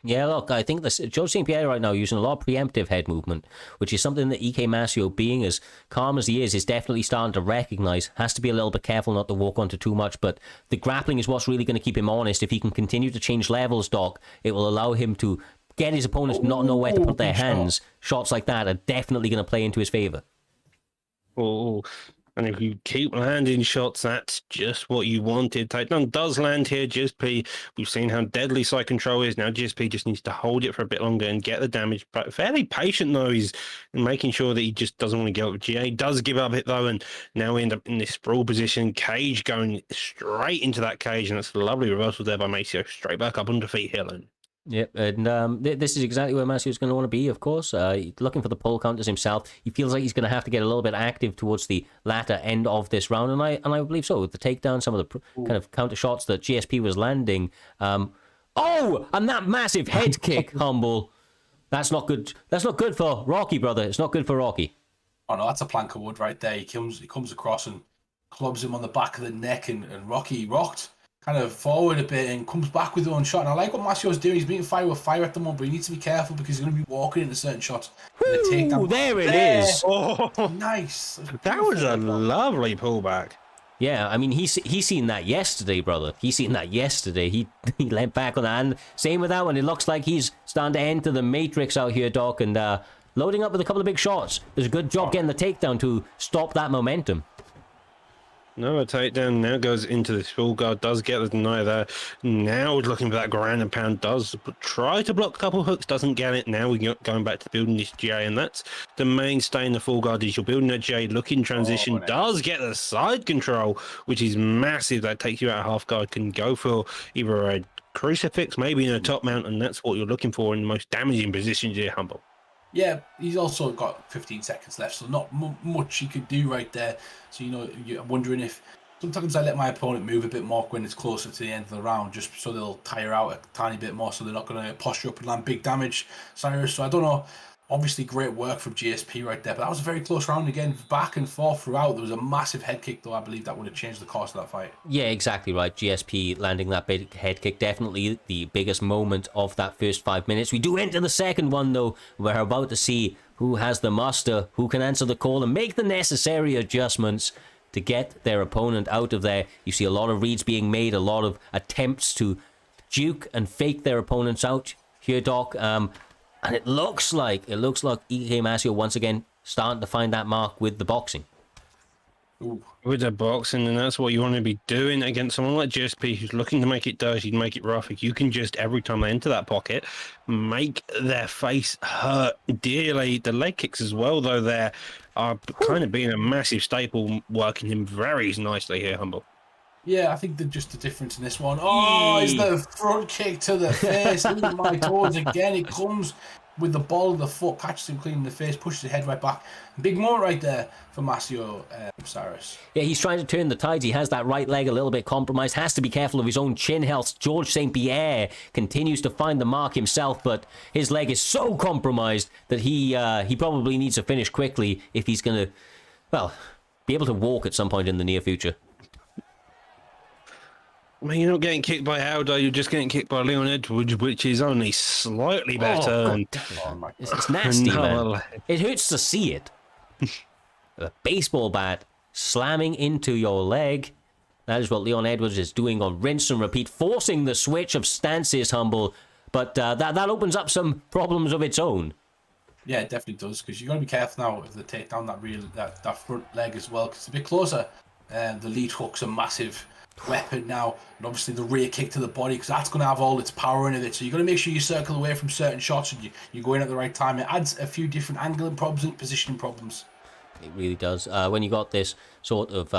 Yeah, look, I think this Joe St. Pierre right now using a lot of preemptive head movement, which is something that EK Masio, being as calm as he is definitely starting to recognize. Has to be a little bit careful not to walk onto too much, but the grappling is what's really going to keep him honest. If he can continue to change levels, Doc, it will allow him to get his opponents not know where to put their hands. Shots like that are definitely going to play into his favor. Oh, and if you keep landing shots, that's just what you wanted. Takedown does land here, GSP. We've seen how deadly side control is. Now GSP just needs to hold it for a bit longer and get the damage. But fairly patient, though. He's making sure that he just doesn't want to give up. GA does give up it, though, and now we end up in this sprawl position. Cage going straight into that cage, and that's a lovely reversal there by Maceo. Straight back up on defeat hill. Yep, and this is exactly where Masio's going to want to be, of course. Looking for the pull counters himself. He feels like he's going to have to get a little bit active towards the latter end of this round, and I believe so. With the takedown, some of the kind of counter shots that GSP was landing. And that massive head kick, Humble. That's not good. That's not good for Rocky, brother. It's not good for Rocky. Oh no, that's a plank of wood right there. He comes across and clubs him on the back of the neck, and Rocky rocked kind of forward a bit and comes back with his own shot. And I like what Masio's doing. He's beating fire with fire at the moment, but he needs to be careful because he's going to be walking into certain shots. Woo, there it is. Oh, nice. That was a lovely pullback. Yeah, I mean, he's seen that yesterday, brother. He's seen that yesterday. He leant back on that. And same with that one. It looks like he's starting to enter the matrix out here, Doc, and loading up with a couple of big shots. There's a good job getting the takedown to stop that momentum. No, a takedown now goes into this full guard, does get the deny there. Now looking for that ground and pound, does try to block a couple hooks, doesn't get it. Now we're going back to building this J, and that's the mainstay in the full guard is you're building a J, looking transition, does get the side control, which is massive. That takes you out of half guard, can go for either a crucifix, maybe in a top mount, and that's what you're looking for in the most damaging positions here, Humble. Yeah, he's also got 15 seconds left, so not much he could do right there. So, you're wondering if sometimes I let my opponent move a bit more when it's closer to the end of the round, just so they'll tire out a tiny bit more, so they're not going to posture up and land big damage, Cyrus. So I don't know. Obviously, great work from GSP right there, but that was a very close round again, back and forth throughout. There was a massive head kick, though. I believe that would have changed the course of that fight. Yeah, exactly right. GSP landing that big head kick, definitely the biggest moment of that first 5 minutes. We do enter the second one, though. We're about to see who has the muster, who can answer the call and make the necessary adjustments to get their opponent out of there. You see a lot of reads being made, a lot of attempts to juke and fake their opponents out here, Doc. And it looks like EK Masio once again starting to find that mark with the boxing. Ooh. With the boxing, and that's what you want to be doing against someone like GSP who's looking to make it dirty, make it rough. If you can just, every time they enter that pocket, make their face hurt dearly. The leg kicks as well, though, there are kind of being a massive staple, working him very nicely here, Humble. Yeah, I think just the difference in this one. Oh, it's the front kick to the face. Into my toes again. It comes with the ball of the foot, catches him clean in the face, pushes his head right back. Big moment right there for Masio Cyrus. Yeah, he's trying to turn the tides. He has that right leg a little bit compromised. Has to be careful of his own chin health. George St. Pierre continues to find the mark himself, but his leg is so compromised that he probably needs to finish quickly if he's going to, well, be able to walk at some point in the near future. I mean, you're not getting kicked by Aldo, you're just getting kicked by Leon Edwards, which is only slightly better. It's nasty, man. It hurts to see it. A baseball bat slamming into your leg. That is what Leon Edwards is doing on rinse and repeat, forcing the switch of stances, Humble. But that opens up some problems of its own. Yeah, it definitely does, because you've got to be careful now of the takedown that front leg as well, because it's a bit closer. The lead hook's a massive weapon now, and obviously the rear kick to the body, because that's going to have all its power in it. So you've got to make sure you circle away from certain shots and you go in at the right time. It adds a few different angling problems and positioning problems. It really does. When you got this sort of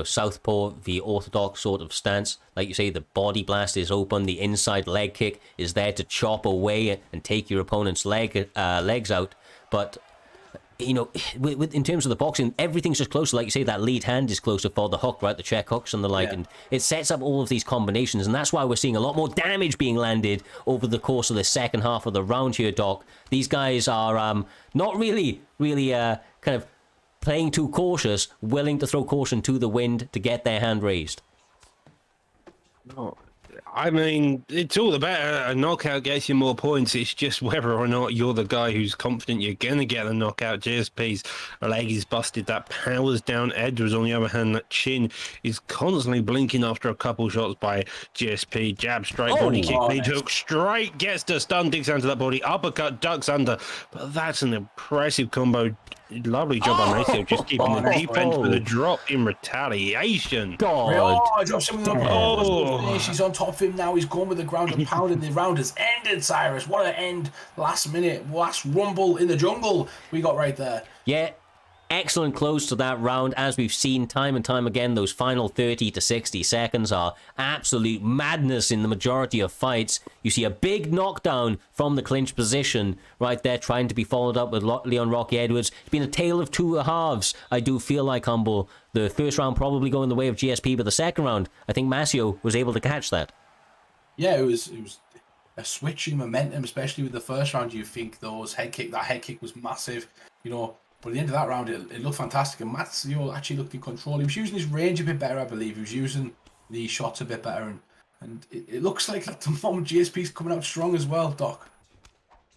southpaw, the orthodox sort of stance, like you say, the body blast is open, the inside leg kick is there to chop away and take your opponent's legs out. But in terms of the boxing, everything's just closer. Like you say, that lead hand is closer for the hook, right? The check hooks and the like. Yeah. And it sets up all of these combinations. And that's why we're seeing a lot more damage being landed over the course of the second half of the round here, Doc. These guys are not really kind of playing too cautious, willing to throw caution to the wind to get their hand raised. No. I mean, it's all the better. A knockout gets you more points. It's just whether or not you're the guy who's confident you're going to get the knockout. GSP's leg is busted. That powers down Edwards. On the other hand, that chin is constantly blinking after a couple shots by GSP. Jab, straight body kick, lead hook, straight, gets the stun, digs under that body, uppercut, ducks under. But that's an impressive combo. Lovely job by Maceo, just keeping the defense with a drop in retaliation. God. Oh, drops him with the He's on top of him now. He's going with the ground and pounding. The round has ended, Cyrus. What an end. Last minute, last rumble in the jungle we got right there. Yeah. Excellent close to that round. As we've seen time and time again, those final 30 to 60 seconds are absolute madness in the majority of fights. You see a big knockdown from the clinch position right there, trying to be followed up with Leon Rocky Edwards. It's been a tale of two halves, I do feel like, Humble. The first round probably going the way of GSP, but the second round, I think Masio was able to catch that. Yeah, it was a switch in momentum, especially with the first round. You think that head kick was massive, But at the end of that round, it looked fantastic, and Masio actually looked in control. He was using his range a bit better, I believe. He was using the shots a bit better, and it looks like at the moment GSP's coming out strong as well, Doc.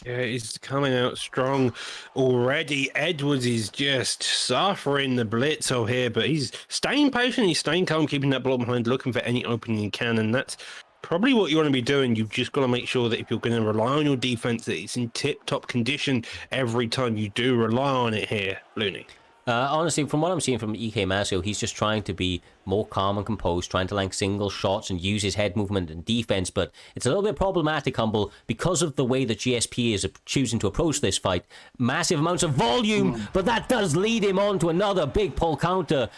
Yeah, he's coming out strong already. Edwards is just suffering the blitz over here, but he's staying patient, he's staying calm, keeping that block behind, looking for any opening he can, and that's probably what you want to be doing. You've just got to make sure that if you're going to rely on your defense, that it's in tip-top condition every time you do rely on it here, Looney. Honestly, from what I'm seeing from EK Masio, he's just trying to be more calm and composed, trying to land single shots and use his head movement and defense, but it's a little bit problematic, Humble, because of the way that GSP is choosing to approach this fight. Massive amounts of volume, but that does lead him on to another big pull counter.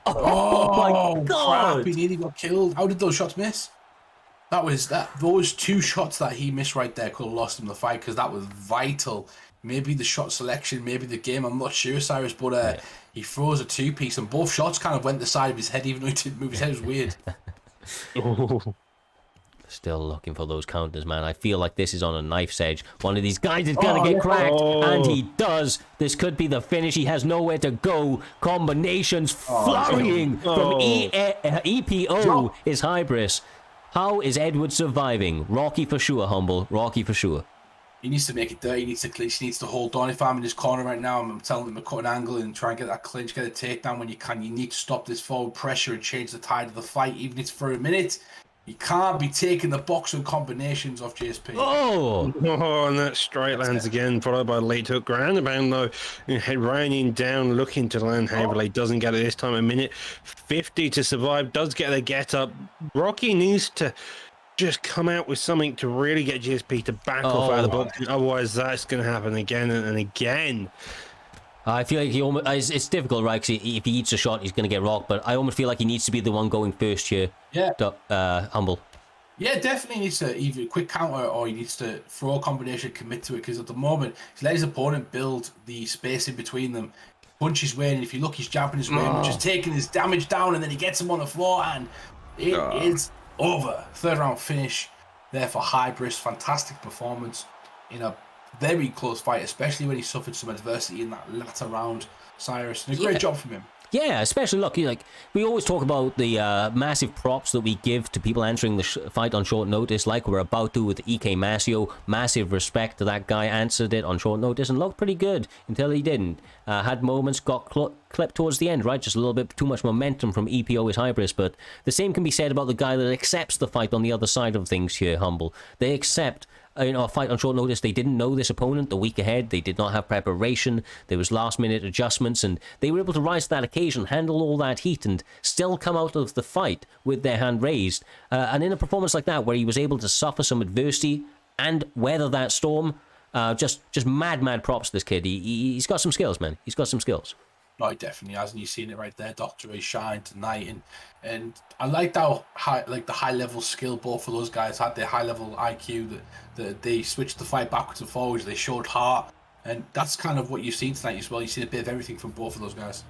Oh my God! Crap, he nearly got killed. How did those shots miss? Those two shots that he missed right there could have lost him the fight, because that was vital. Maybe the shot selection, maybe the game, I'm not sure, Cyrus, but he throws a two-piece and both shots kind of went the side of his head, even though he didn't move his head. It was weird. Still looking for those counters, man. I feel like this is on a knife's edge. One of these guys is going to get cracked, and he does. This could be the finish. He has nowhere to go. Combinations flurrying from EPO is Hybris. How is Edward surviving? Rocky for sure, Humble. Rocky for sure. He needs to make it dirty. He needs to clinch. He needs to hold on. If I'm in his corner right now, I'm telling him to cut an angle and try and get that clinch, get a takedown when you can. You need to stop this forward pressure and change the tide of the fight, even if it's for a minute. You can't be taking the boxing combinations off GSP. Oh, and that straight lands again, followed by a late hook. Roundabout though, head raining down, looking to land heavily. Doesn't get it this time. A minute 50 to survive. Does get the get up. Rocky needs to just come out with something to really get GSP to back off out of the box. Otherwise, that's going to happen again and again. I feel like he almost, it's difficult, right? Because if he eats a shot, he's going to get rocked. But I almost feel like he needs to be the one going first here. Yeah. Humble. Yeah, definitely needs to either quick counter or he needs to throw a combination, commit to it. Because at the moment, he's let his opponent build the space in between them. Punch his way, and if you look, he's jabbing his way, which is taking his damage down, and then he gets him on the floor, and it is over. Third round finish there for Hybris. Fantastic performance in a very close fight, especially when he suffered some adversity in that latter round, Cyrus. And a great job from him. Yeah, especially, look, like, we always talk about the massive props that we give to people entering the fight on short notice, like we're about to with EK Masio. Massive respect to that guy, answered it on short notice and looked pretty good until he didn't. Had moments, got clipped towards the end, right? Just a little bit too much momentum from EPO is Hybris, but the same can be said about the guy that accepts the fight on the other side of things here, Humble. They accept a fight on short notice. They didn't know this opponent the week ahead. They did not have preparation. There was last minute adjustments, and they were able to rise to that occasion, handle all that heat, and still come out of the fight with their hand raised. And in a performance like that, where he was able to suffer some adversity and weather that storm, just mad props to this kid. He's got some skills, man. He's got some skills. No, he definitely has, and you've seen it right there. Doctor He shined tonight, and I liked how the high level skill both of those guys had. Their high level IQ, that they switched the fight backwards and forwards. They showed heart, and that's kind of what you've seen tonight as well. You've seen a bit of everything from both of those guys.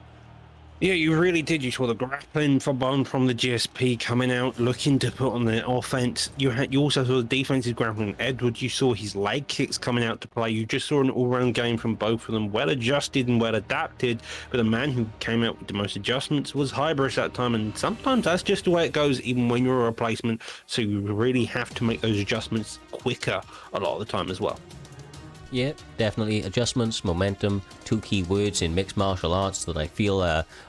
Yeah, you really did. You saw the grappling from the GSP coming out, looking to put on the offense. You also saw the defensive grappling. Edwards, you saw his leg kicks coming out to play. You just saw an all-round game from both of them, well adjusted and well adapted. But the man who came out with the most adjustments was Hybris that time, and sometimes that's just the way it goes, even when you're a replacement. So you really have to make those adjustments quicker a lot of the time as well. Yeah, definitely. Adjustments, momentum, two key words in mixed martial arts that I feel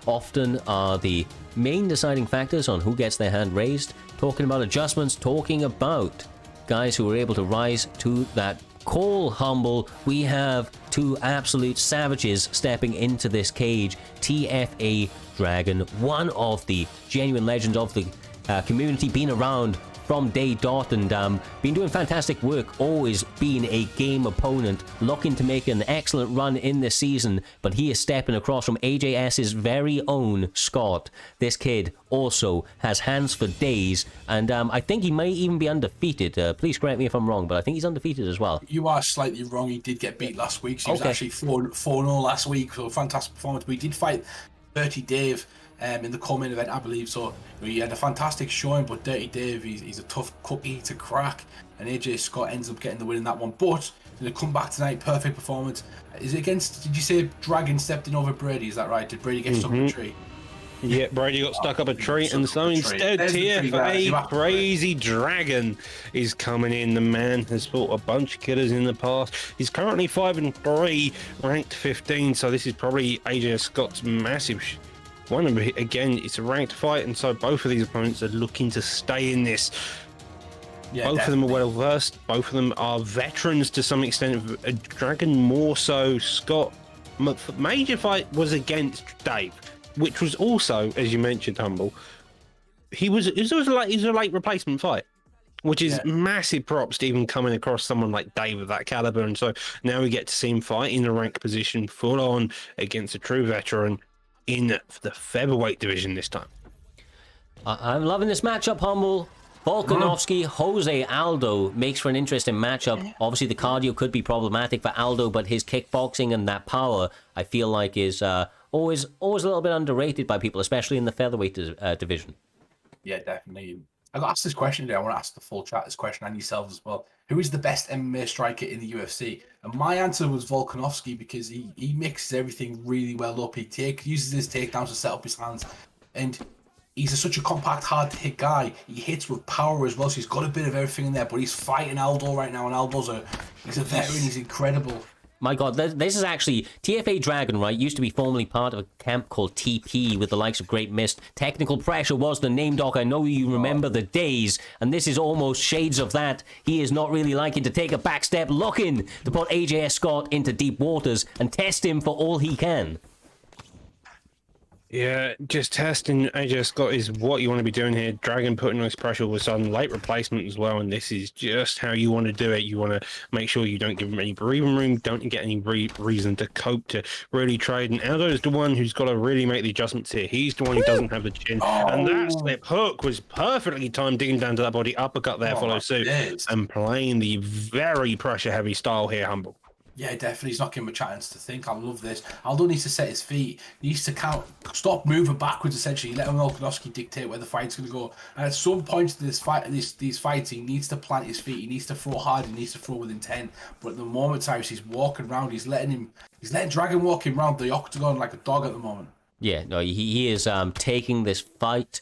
often are the main deciding factors on who gets their hand raised. Talking about adjustments, talking about guys who are able to rise to that call, Humble. We have two absolute savages stepping into this cage. TFA Dragon, one of the genuine legends of the community, been around from day dot and been doing fantastic work, always been a game opponent, looking to make an excellent run in this season, but he is stepping across from AJS's very own Scott. This kid also has hands for days, and I think he may even be undefeated. Please correct me if I'm wrong, but I think he's undefeated as well. You are slightly wrong. He did get beat last week, so he was actually 4-0 last week, so fantastic performance. But he did fight Dirty Dave in the co-main event, I believe. So he had a fantastic showing, but Dirty Dave, he's a tough cookie to crack, and AJ Scott ends up getting the win in that one. But to come back tonight, perfect performance. Is it against, did you say Dragon stepped in over Brady? Is that right? Did Brady get stuck in the tree? Yeah, Brady got stuck up a tree, and so instead, There's the tree, guys. You have TFA to Crazy Dragon is coming in. The man has fought a bunch of killers in the past. He's currently 5-3, ranked 15, so this is probably AJ Scott's massive one. Again, it's a ranked fight, and so both of these opponents are looking to stay in this. Yeah, Both of them are well versed. Both of them are veterans to some extent. Dragon more so. Scott, major fight was against Dave, which was also, as you mentioned, Humble. It was a late replacement fight, which is massive props to even coming across someone like Dave of that caliber. And so now we get to see him fight in a ranked position, full on against a true veteran in the featherweight division this time. I'm loving this matchup, Humble. Volkanovski, Jose Aldo makes for an interesting matchup. Obviously, the cardio could be problematic for Aldo, but his kickboxing and that power, I feel like, is always a little bit underrated by people, especially in the featherweight division. Yeah, definitely. I got asked this question today. I want to ask the full chat this question and yourselves as well. Who is the best MMA striker in the UFC? And my answer was Volkanovski, because he mixes everything really well up. He uses his takedowns to set up his hands, and he's such a compact, hard-to-hit guy. He hits with power as well, so he's got a bit of everything in there. But he's fighting Aldo right now, and he's a veteran. He's incredible. My God, this is actually TFA Dragon, right? Used to be formerly part of a camp called TP with the likes of Great Mist. Technical Pressure was the name, Doc. I know you remember the days, and this is almost shades of that. He is not really liking to take a back step, looking to put AJ Scott into deep waters and test him for all he can. Yeah, just testing AJ Scott is what you want to be doing here. Dragon putting this pressure with some late replacement as well, and this is just how you want to do it. You want to make sure you don't give him any breathing room, don't get any reason to cope, to really trade. And Aldo is the one who's got to really make the adjustments here. He's the one who doesn't have the chin. And that slip hook was perfectly timed, digging down to that body. Uppercut there follows suit. And playing the very pressure-heavy style here, Humble. Yeah, definitely. He's not giving him a chance to think. I love this. Aldo needs to set his feet. He needs to stop moving backwards, essentially. Let Volkanovski dictate where the fight's going to go. And at some point in this fight, these fights, he needs to plant his feet. He needs to throw hard. He needs to throw with intent. But at the moment, Tyrus, he's walking around. He's letting Dragon walk him around the octagon like a dog at the moment. Yeah, no, he is taking this fight,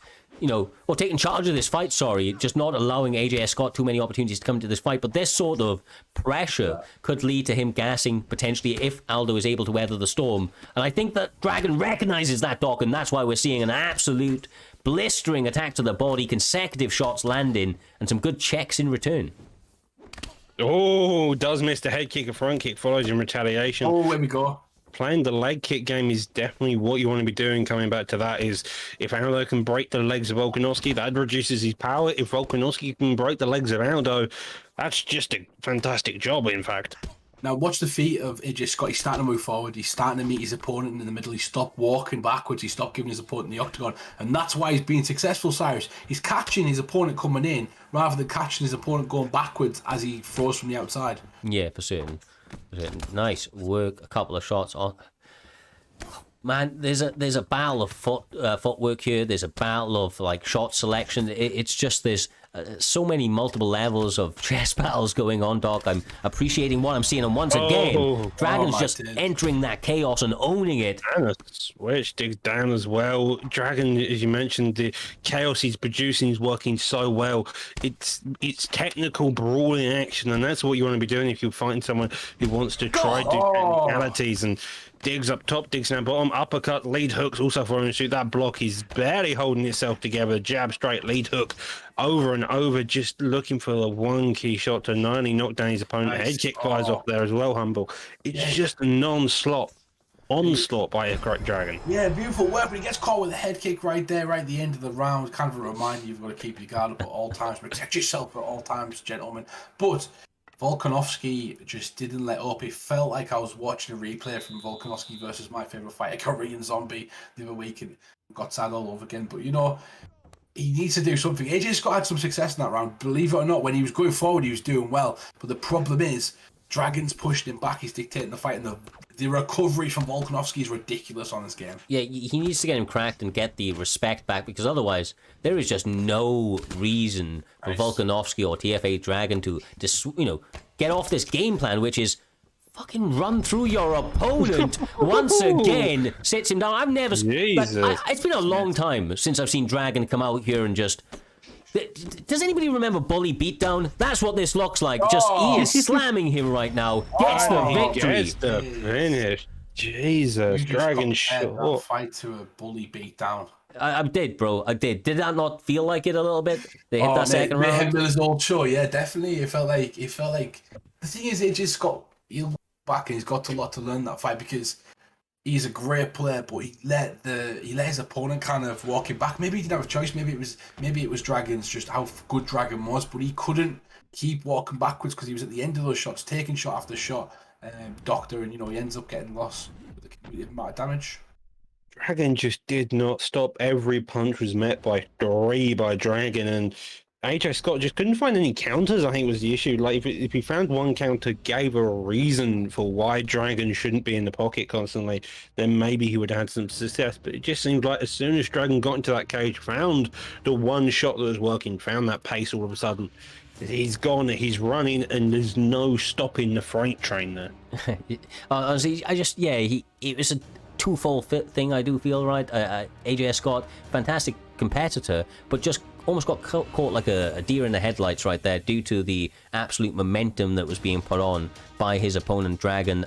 taking charge of this fight, just not allowing AJ Scott too many opportunities to come into this fight. But this sort of pressure could lead to him gassing, potentially, if Aldo is able to weather the storm. And I think that Dragon recognizes that, Doc, and that's why we're seeing an absolute blistering attack to the body, consecutive shots landing, and some good checks in return. Oh, does miss the head kick, a front kick, follows in retaliation. Oh, there we go. Playing the leg kick game is definitely what you want to be doing. Coming back to that is, if Aldo can break the legs of Volkanovski, that reduces his power. If Volkanovski can break the legs of Aldo, that's just a fantastic job, in fact. Now watch the feet of AJ Scott. He's starting to move forward. He's starting to meet his opponent in the middle. He stopped walking backwards. He stopped giving his opponent the octagon. And that's why he's being successful, Cyrus. He's catching his opponent coming in rather than catching his opponent going backwards as he throws from the outside. Yeah, for certain. Nice work, a couple of shots on. Man, there's a battle of footwork here. There's a battle of shot selection. It's just there's so many multiple levels of chess battles going on, Doc. I'm appreciating what I'm seeing, and once again, Dragon's just entering that chaos and owning it. And a switch digs down as well. Dragon, as you mentioned, the chaos he's producing is working so well. It's technical brawling action, and that's what you want to be doing if you're fighting someone who wants to try to do technicalities. And digs up top, digs down bottom, uppercut, lead hooks, also following the shoot. That block is barely holding itself together. Jab straight, lead hook, over and over, just looking for the one key shot to not only knock down his opponent. Nice. Head kick fires off there as well, Humble. It's just a non-stop onslaught by a correct Dragon. Yeah, beautiful work, but he gets caught with a head kick right there, right at the end of the round. Kind of a reminder, you've got to keep your guard up at all times. Protect yourself at all times, gentlemen. But Volkanovski just didn't let up. It felt like I was watching a replay from Volkanovski versus my favorite fighter, Korean Zombie, the other week, and got sad all over again. But he needs to do something. AJ Scott had some success in that round. Believe it or not, when he was going forward, he was doing well. But the problem is, Dragon's pushing him back. He's dictating the fight, and the recovery from Volkanovski is ridiculous on this game. Yeah, he needs to get him cracked and get the respect back, because otherwise there is just no reason for Volkanovski or TFA Dragon to get off this game plan, which is fucking run through your opponent once again, sits him down. I've never... Jesus. It's been a long time since I've seen Dragon come out here and just... Does anybody remember Bully Beatdown? That's what this looks like. Just he is slamming him right now. Gets the victory. Gets the finish. Jesus, Dragon short. Fight to a Bully Beatdown. I did, bro. I did. Did that not feel like it a little bit? They hit that second round. Miller's old show, yeah, definitely. It felt like the thing is, it just got back and he's got a lot to learn that fight because he's a great player, but he let his opponent kind of walk it back. Maybe he didn't have a choice. Maybe it was Dragon's just how good Dragon was, but he couldn't keep walking backwards because he was at the end of those shots, taking shot after shot. Doctor, and he ends up getting lost with the amount of damage. Dragon just did not stop. Every punch was met by three by Dragon, and AJ Scott just couldn't find any counters. I think was the issue. Like if he found one counter, gave a reason for why Dragon shouldn't be in the pocket constantly, then maybe he would have had some success. But it just seemed like as soon as Dragon got into that cage, found the one shot that was working, found that pace, all of a sudden he's gone. He's running, and there's no stopping the freight train there. Honestly, it was a twofold thing. I do feel right. AJ Scott, fantastic competitor, but just almost got caught like a deer in the headlights right there due to the absolute momentum that was being put on by his opponent Dragon.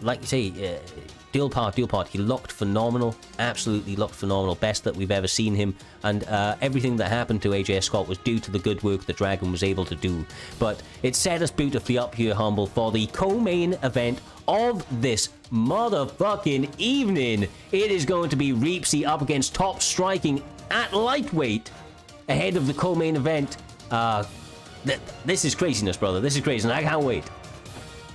Like you say, Dual part, he looked phenomenal, absolutely looked phenomenal, best that we've ever seen him, and everything that happened to AJ Scott was due to the good work that Dragon was able to do. But it set us beautifully up here, Humble, for the co-main event of this motherfucking evening. It is going to be Reapsy up against Top Striking at lightweight ahead of the co-main event. This is craziness, brother. This is crazy, and I can't wait.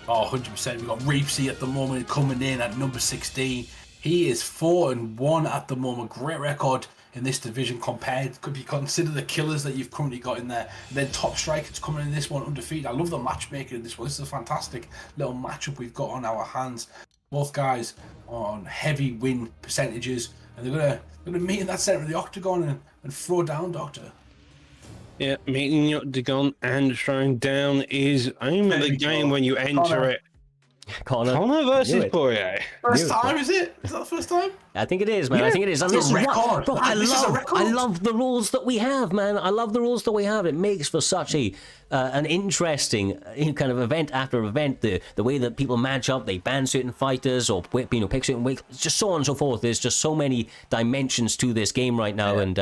Oh, 100%. We've got Reapsy at the moment coming in at number 16. He is 4-1 at the moment. Great record in this division compared. Could be considered the killers that you've currently got in there. And then Top Strikers coming in this one undefeated. I love the matchmaking in this one. This is a fantastic little matchup we've got on our hands. Both guys on heavy win percentages. And they're gonna meet in that center of the octagon and throw down Doctor. Yeah, meeting the octagon and throwing down is aim of the game when you enter it. Conor versus Poirier. First time, is it? Is that the first time? I think it is, man. Yeah. I think it is. And It's a record. Bro, I record. love the rules that we have, man. I love the rules that we have. It makes for such an interesting kind of event after event. The way that people match up, they ban certain fighters or pick certain weight, just so on and so forth. There's just so many dimensions to this game right now, and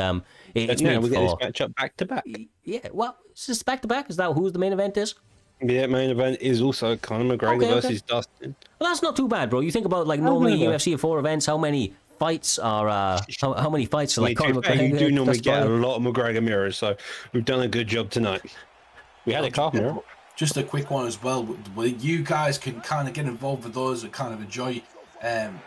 it's now made we get for... this matchup back to back. Yeah, well, is this back to back? Is that who the main event is? Yeah, main event is also Conor McGregor versus Dustin. Well, that's not too bad, bro. You think about like normally UFC 4 events, how many fights are how many fights are like Conor McGregor? You do normally get a lot of McGregor mirrors, so we've done a good job tonight. We had a calf mirror. Just a quick one as well. You guys can kind of get involved with those and kind of enjoy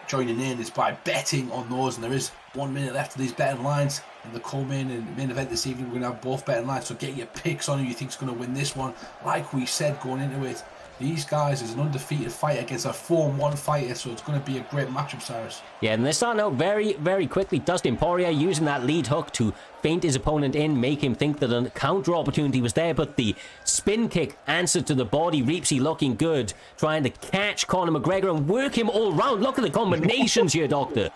joining in is by betting on those, and there is 1 minute left of these betting lines in the co-main and main event this evening. We're going to have both betting lines, so get your picks on who you think is going to win this one. Like we said going into it, these guys is an undefeated fighter against a 4-1 fighter, so it's going to be a great matchup, Cyrus. Yeah, and they're starting out very, very quickly. Dustin Poirier using that lead hook to feint his opponent in, make him think that a counter opportunity was there, but the spin kick answered to the body. Reapsy looking good, trying to catch Conor McGregor and work him all round. Look at the combinations here, Doctor.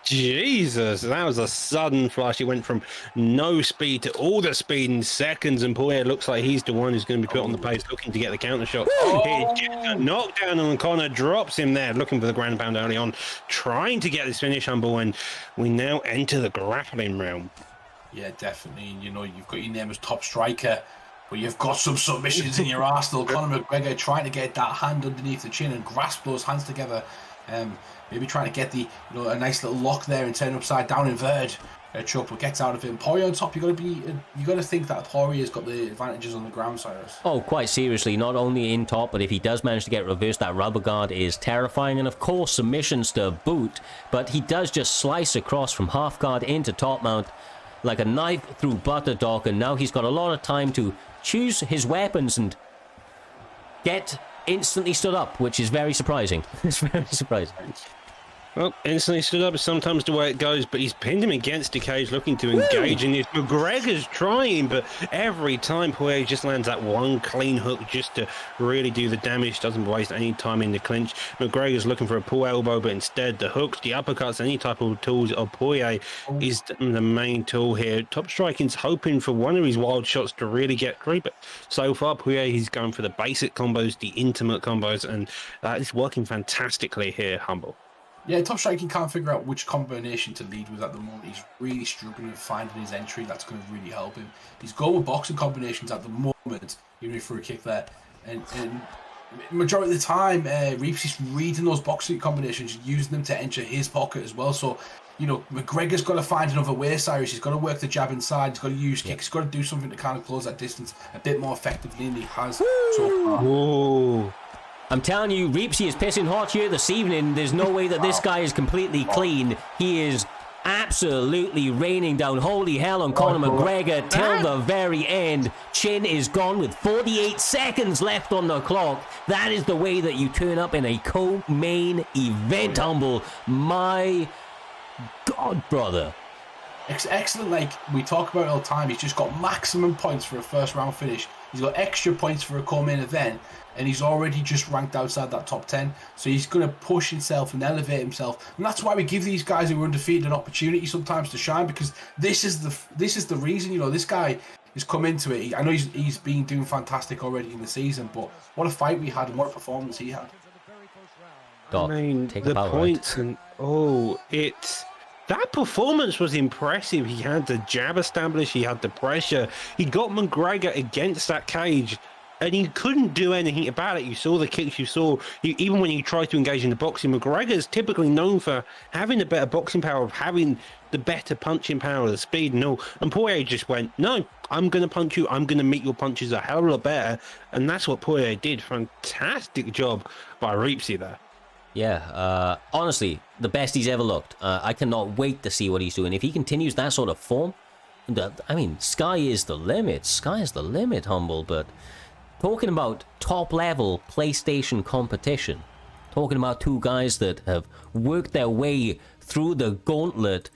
Jesus, that was a sudden flash. He went from no speed to all the speed in seconds, and Poirier looks like he's the one who's going to be put on the pace, looking to get the counter shot. He gets a knockdown, and Conor drops him there, looking for the ground pound early on, trying to get this finish, Humble, and we now enter the grappling realm. Yeah, definitely. You know, you've got your name as Top Striker, but you've got some submissions in your arsenal. Conor McGregor trying to get that hand underneath the chin and grasp those hands together. Maybe trying to get a nice little lock there and turn upside down inverted choke, but gets out of it. And Poirier on top, you got to think that Poirier's got the advantages on the ground, Cyrus. Oh, quite seriously, not only in top, but if he does manage to get reversed, that rubber guard is terrifying, and of course submissions to boot. But he does just slice across from half guard into top mount like a knife through butter, Doc, and now he's got a lot of time to choose his weapons and get instantly stood up, which is very surprising. It's very surprising. Well, instantly stood up is sometimes the way it goes, but he's pinned him against the cage, looking to engage in this. McGregor's trying, but every time Poirier just lands that one clean hook just to really do the damage, doesn't waste any time in the clinch. McGregor's looking for a pull elbow, but instead the hooks, the uppercuts, any type of tools of Poirier is the main tool here. Top Striking's hoping for one of his wild shots to really get through, but so far Poirier, he's going for the basic combos, the intimate combos, and that is working fantastically here, Humble. Yeah, Top Striking can't figure out which combination to lead with at the moment. He's really struggling with finding his entry. That's going to really help him. He's going with boxing combinations at the moment, even for a kick there. And majority of the time, Reeves is reading those boxing combinations, using them to enter his pocket as well. So, you know, McGregor's got to find another way, Cyrus. He's got to work the jab inside. He's got to use kicks. He's got to do something to kind of close that distance a bit more effectively than he has so far. Whoa. I'm telling you, Reepsy is pissing hot here this evening. There's no way that this guy is completely clean. He is absolutely raining down holy hell on Conor McGregor till the very end. Chin is gone with 48 seconds left on the clock. That is the way that you turn up in a co-main event, Humble. My God, brother. Excellent, like we talk about all the time. He's just got maximum points for a first round finish. He's got extra points for a co-main event, and he's already just ranked outside that top 10. So he's going to push himself and elevate himself, and that's why we give these guys who are undefeated an opportunity sometimes to shine, because this is the reason. You know, this guy has come into it. I know he's been doing fantastic already in the season, but what a fight we had and what a performance he had. Doc, I mean, take the power, points and that performance was impressive. He had the jab established, he had the pressure, he got McGregor against that cage, and he couldn't do anything about it. You saw the kicks, even when he tried to engage in the boxing, McGregor is typically known for having the better boxing power, of having the better punching power, the speed and all. And Poirier just went, no, I'm going to punch you, I'm going to meet your punches a hell of a lot better. And that's what Poirier did. Fantastic job by Reepsy there. Yeah, honestly, the best he's ever looked. I cannot wait to see what he's doing. If he continues that sort of form, I mean, sky is the limit. Sky is the limit, Humble. But talking about top-level PlayStation competition, talking about two guys that have worked their way through the gauntlet,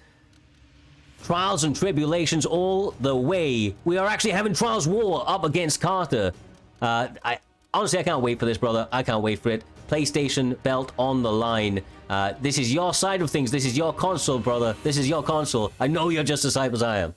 trials and tribulations all the way. We are actually having Trials War up against Carter. Honestly, I can't wait for this, brother. I can't wait for it. PlayStation belt on the line. This is your side of things. This is your console, brother. This is your console. I know you're just as hype as I am.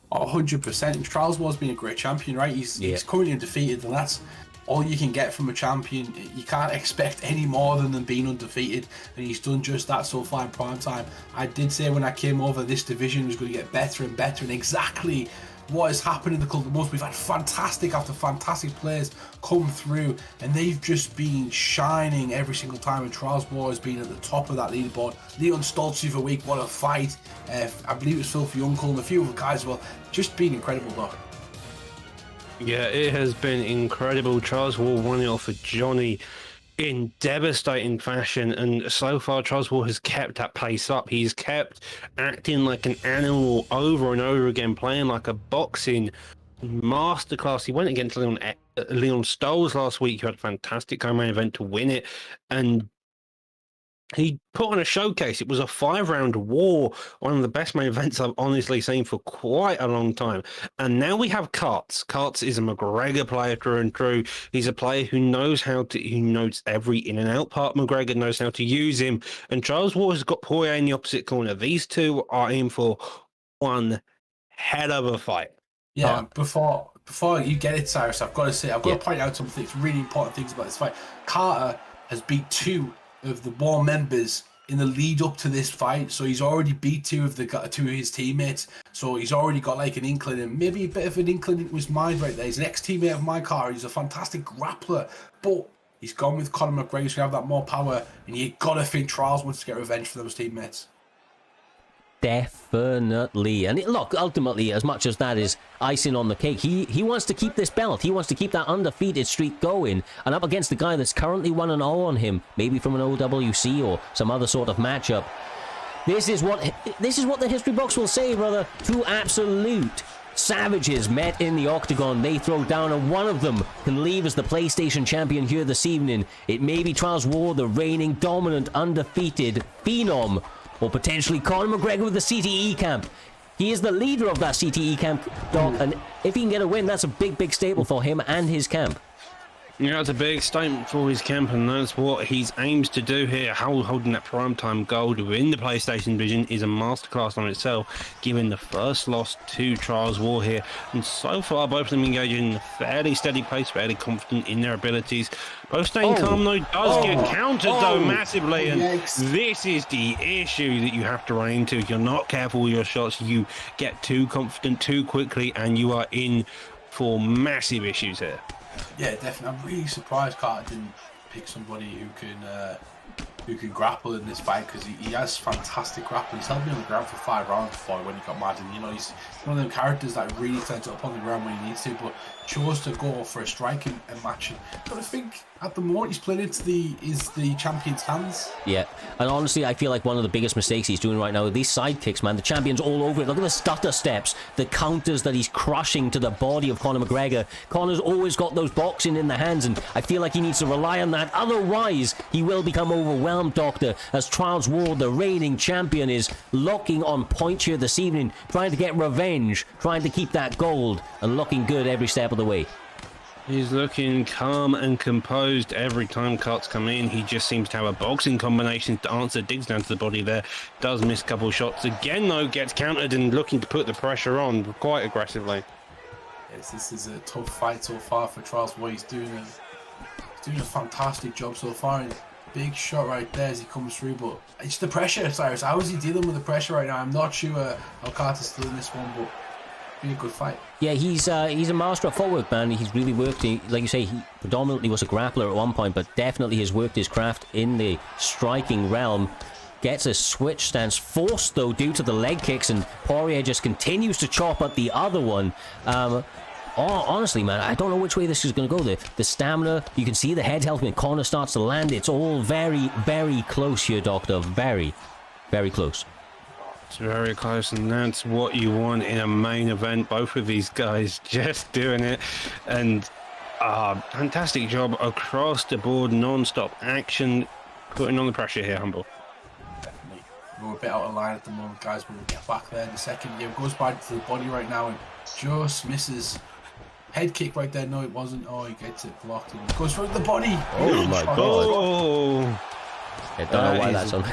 100%. Trials War's been a great champion, right? He's currently undefeated, and that's all you can get from a champion. You can't expect any more than them being undefeated, and he's done just that so far in prime time. I did say when I came over, this division was going to get better and better, and exactly what has happened in the Cult of Must. We've had fantastic after fantastic players come through, and they've just been shining every single time, and Trials War has been at the top of that leaderboard. Leon Stoltz the other week, what a fight. I believe it was Filthy Uncle and a few other guys as well. Just been incredible, Doc. Yeah, it has been incredible. Trials War winning off of Johnny in devastating fashion, and so far Trials War has kept that pace up. He's kept acting like an animal over and over again, playing like a boxing masterclass. He went against Leon Stoltz last week, who had a fantastic co-main event to win it, and he put on a showcase. It was a 5-round war, one of the best main events I've honestly seen for quite a long time. And now we have Karts. Karts is a McGregor player through and through. He's a player who knows who knows every in and out part. McGregor knows how to use him. And Trials War has got Poirier in the opposite corner. These two are in for one hell of a fight. Yeah, before you get it, Cyrus, I've got to point out some things, really important things about this fight. Carter has beat 2 of the War members in the lead up to this fight, so he's already beat 2 of his teammates, so he's already got like an inkling, and maybe a bit of an inkling into his mind right there. He's an ex-teammate of my car. He's a fantastic grappler, but he's gone with Conor McGregor, so you have that more power, and you gotta think Trials wants to get revenge for those teammates. Definitely. And look, ultimately, as much as that is icing on the cake, he wants to keep this belt. He wants to keep that undefeated streak going. And up against the guy that's currently 1-0 on him, maybe from an OWC or some other sort of matchup. This is what the history books will say, brother. 2 absolute savages met in the octagon. They throw down, and one of them can leave as the PlayStation champion here this evening. It may be Trials War, the reigning, dominant, undefeated Phenom, or potentially Conor McGregor with the CTE camp. He is the leader of that CTE camp, Doc, and if he can get a win, that's a big, big staple for him and his camp. Yeah, it's a big statement for his camp, and that's what he aims to do here. Holding that primetime gold within the PlayStation division is a masterclass on itself, given the first loss to Trials War here. And so far, both of them engaging in a fairly steady pace, fairly confident in their abilities. Both staying calm, though, does get countered, though, massively. And this is the issue that you have to run into. If you're not careful with your shots, you get too confident too quickly, and you are in for massive issues here. Yeah, definitely. I'm really surprised Carter didn't pick somebody who can grapple in this fight, because he has fantastic grappling. He's held me on the ground for 5 rounds before when he got mad, and you know, he's one of them characters that really turns up on the ground when he needs to, but chose to go for a striking match. But I think at the moment he's playing into the champion's hands. Yeah, and honestly, I feel like one of the biggest mistakes he's doing right now are these side kicks, man. The champion's all over it. Look at the stutter steps, the counters that he's crushing to the body of Conor McGregor. Conor's always got those boxing in the hands, and I feel like he needs to rely on that. Otherwise, he will become overwhelmed, Doctor, as Trials War, the reigning champion, is locking on point here this evening, trying to get revenge, trying to keep that gold, and looking good every step of the way. He's looking calm and composed every time cuts come in. He just seems to have a boxing combination to answer. Digs down to the body there. Does miss a couple of shots. Again, though, gets countered and looking to put the pressure on quite aggressively. Yes, this is a tough fight so far for Trials War. He's doing a fantastic job so far. And big shot right there as he comes through. But it's the pressure, Cyrus. How is he dealing with the pressure right now? I'm not sure how Carter's still in this one, but be a good fight. Yeah, he's a master of footwork, man. He's really worked. Like you say, he predominantly was a grappler at one point, but definitely has worked his craft in the striking realm. Gets a switch stance, forced though due to the leg kicks, and Poirier just continues to chop at the other one. Honestly, man, I don't know which way this is going to go. The stamina, you can see the head health when Conor starts to land. It's all very, very close here, Doctor. Very, very close. It's very close, and that's what you want in a main event. Both of these guys just doing it, and fantastic job across the board, non-stop action, putting on the pressure here, Humble. Definitely. We're a bit out of line at the moment, guys, but we'll get back there in a second. Yeah, goes back to the body right now and just misses. Head kick right there. No, it wasn't. Oh, he gets it blocked and goes for the body. Oh my god. Oh, I don't know why that's on.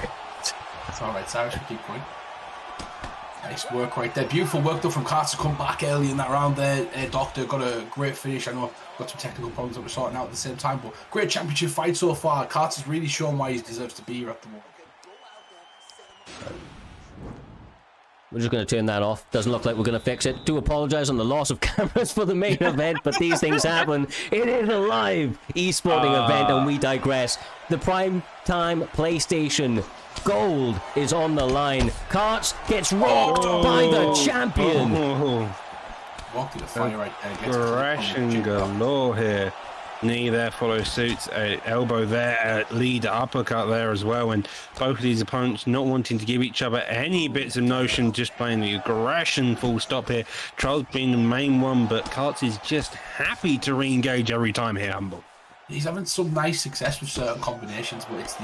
It's all right, Cyrus. We keep going. Nice work right there. Beautiful work though from Carter to come back early in that round there. Doctor got a great finish. I know got some technical problems that we're sorting out at the same time, but great championship fight so far. Carter's really shown why he deserves to be here at the moment. We're just going to turn that off. Doesn't look like we're going to fix it. Do apologize on the loss of cameras for the main event, but these things happen. It is a live esporting event, and we digress. The prime time PlayStation gold is on the line. Karts gets rocked by the champion. Walked in the fire right there. Crashing galore here. Knee there follows suit, elbow there, lead uppercut there as well, and both of these opponents not wanting to give each other any bits of notion, just playing the aggression full stop here. Trials being the main one, but Karts is just happy to re-engage every time here, Humble. He's having some nice success with certain combinations, but it's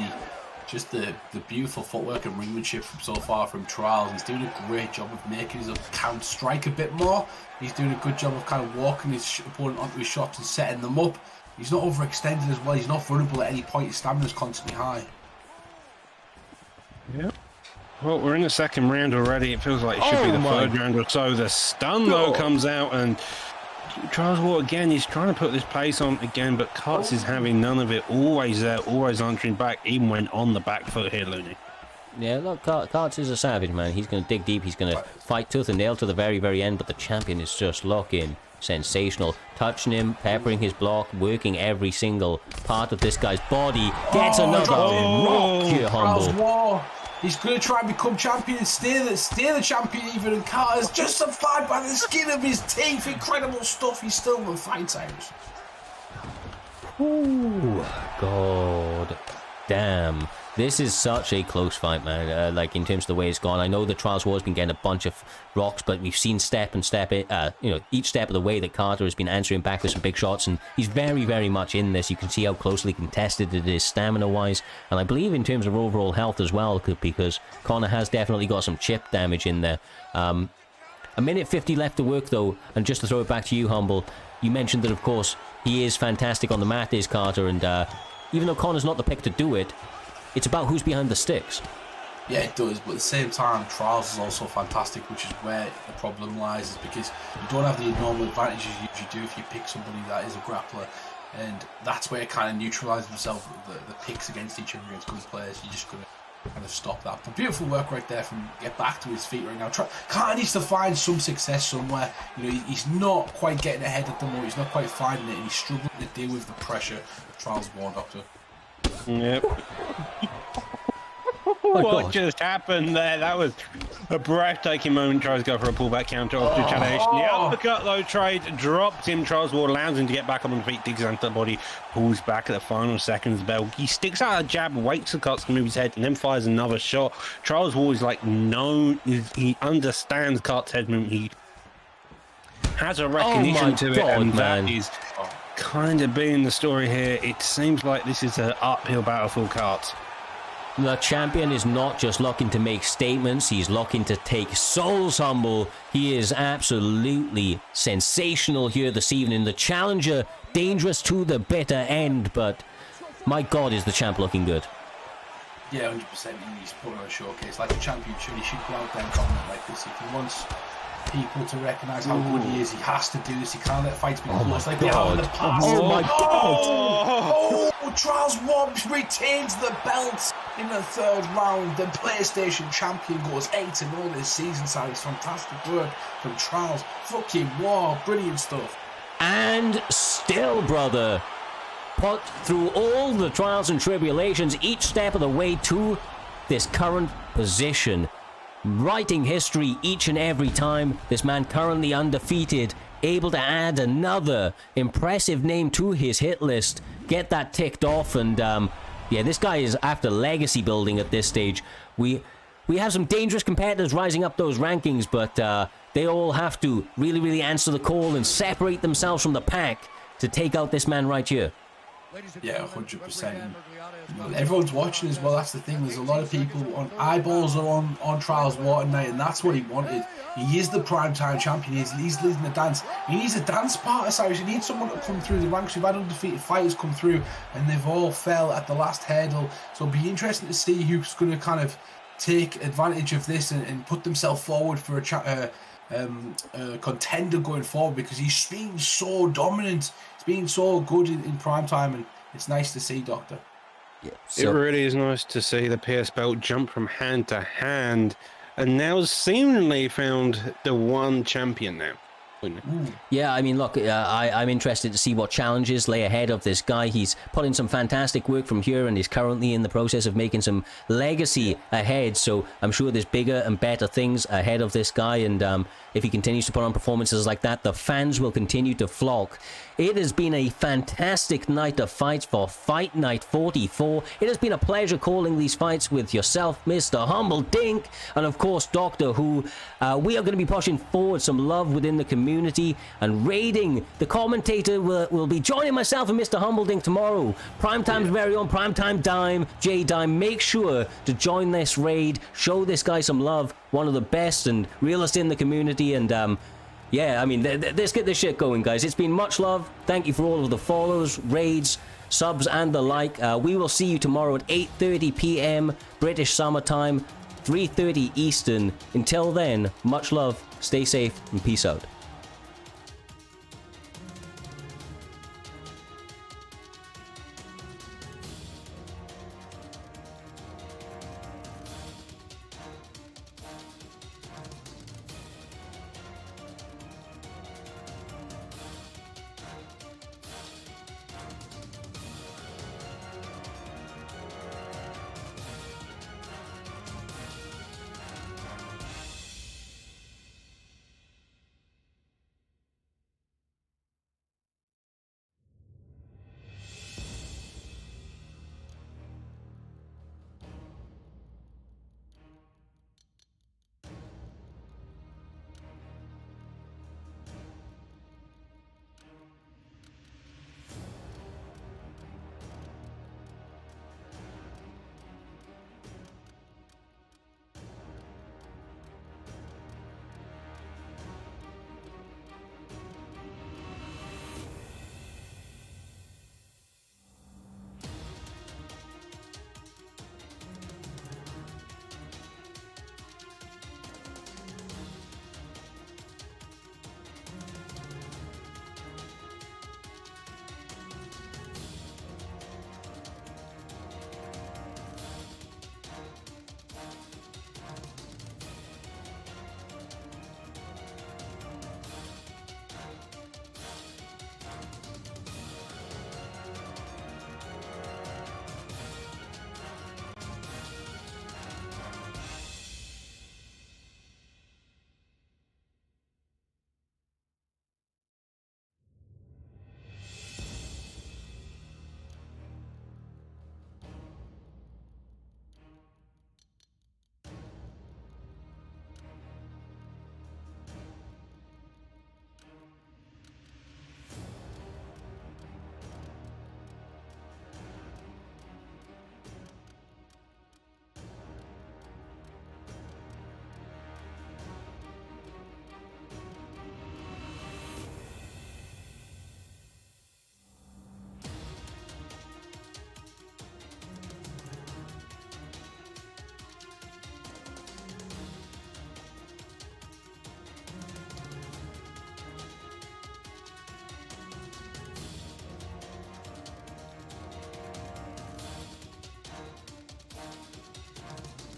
the beautiful footwork and ringmanship from so far from Trials. He's doing a great job of making his count strike a bit more. He's doing a good job of kind of walking his opponent onto his shots and setting them up. He's not overextended as well. He's not vulnerable at any point. His stamina's constantly high. Yep. Well, we're in the second round already. It feels like it should be the third round or so. The stun, though, comes out, and Trials War again. He's trying to put this pace on again, but Karts is having none of it. Always there, always answering back, even when on the back foot here, Looney. Yeah, look, Karts is a savage, man. He's going to dig deep. He's going to fight tooth and nail to the very, very end, but the champion is just locking. Sensational. Touching him, peppering his block, working every single part of this guy's body. Gets another rock here, Humble. He's going to try and become champion and stay the champion even, and Carter's just survived by the skin of his teeth. Incredible stuff. He's still going to fight, Cyrus. Ooh, God damn. This is such a close fight, man. Like, in terms of the way it's gone. I know the Trials War has been getting a bunch of rocks, but we've seen each step of the way that Carter has been answering back with some big shots, and he's very, very much in this. You can see how closely contested it is stamina-wise, and I believe in terms of overall health as well, because Conor has definitely got some chip damage in there. A minute 50 left to work, though, and just to throw it back to you, Humble, you mentioned that, of course, he is fantastic on the mat, is Carter, and even though Conor's not the pick to do it, it's about who's behind the sticks. Yeah, it does, but at the same time, Trials is also fantastic, which is where the problem lies, is because you don't have the normal advantages you usually do if you pick somebody that is a grappler, and that's where it kind of neutralises himself, the picks against each other against good players. You're just going to kind of stop that. But beautiful work right there from get back to his feet right now. Carter needs to find some success somewhere. You know, he's not quite getting ahead at the moment, he's not quite finding it, and he's struggling to deal with the pressure of Trials War, Doctor. Yep. My What God. just happened there? That was a breathtaking moment. Tries to go for a pullback counter off the challenge. The uppercut, though, trade drops him. Trials War allows him to get back up on the feet, digs into the body, pulls back at the final seconds bell. He sticks out a jab, waits for Cuts to move his head, and then fires another shot. Trials War is like, no, he understands Cuts' head movement. He has a recognition to it, and man. that is kind of being the story here. It seems like this is an uphill battle for Cuts. The champion is not just looking to make statements, he's looking to take souls, Humble. He is absolutely sensational here this evening. The challenger, dangerous to the bitter end, but my God, is the champ looking good. Yeah, 100%. He's put on a showcase like a champion should. He should go out there and dominate like this. If he wants people to recognise how good he is, he has to do this. He can't let fights be close like they have in the past. Oh my God! Oh, Trials War retains the belt in the third round. The PlayStation champion goes 8-0 this season, so it's fantastic work from Trials. Fucking War, brilliant stuff. And still, brother, put through all the trials and tribulations each step of the way to this current position. Writing history each and every time. This man currently undefeated, able to add another impressive name to his hit list, get that ticked off, and yeah, this guy is after legacy building at this stage. We have some dangerous competitors rising up those rankings, but they all have to really, really answer the call and separate themselves from the pack to take out this man right here. Yeah, 100%. Everyone's watching as well. That's the thing. There's a lot of people on eyeballs are on Trials War tonight, and that's what he wanted. He is the primetime champion. He's leading the dance. He needs a dance partner, Cyrus. He needs someone to come through the ranks. We've had undefeated fighters come through, and they've all fell at the last hurdle. So it'll be interesting to see who's going to kind of take advantage of this and put themselves forward for a contender going forward, because he's been so dominant. He's been so good in prime time, and it's nice to see, Doctor. Yeah, It really is nice to see the PS belt jump from hand to hand, and now seemingly found the one champion now. Yeah, I mean, look, I'm interested to see what challenges lay ahead of this guy. He's put in some fantastic work from here and is currently in the process of making some legacy ahead. So I'm sure there's bigger and better things ahead of this guy. And if he continues to put on performances like that, the fans will continue to flock. It has been a fantastic night of fights for Fight Night 44. It has been a pleasure calling these fights with yourself, Mr. Humble Dink, and of course, Doctor Who. We are going to be pushing forward some love within the community and raiding. The commentator will be joining myself and Mr. Humble Dink tomorrow. Primetime's very own Primetime Dime, J Dime. Make sure to join this raid. Show this guy some love. One of the best and realest in the community, and yeah, I mean, let's get this shit going, guys. It's been much love. Thank you for all of the follows, raids, subs, and the like. We will see you tomorrow at 8:30 p.m. British Summer Time, 3:30 Eastern. Until then, much love, stay safe, and peace out.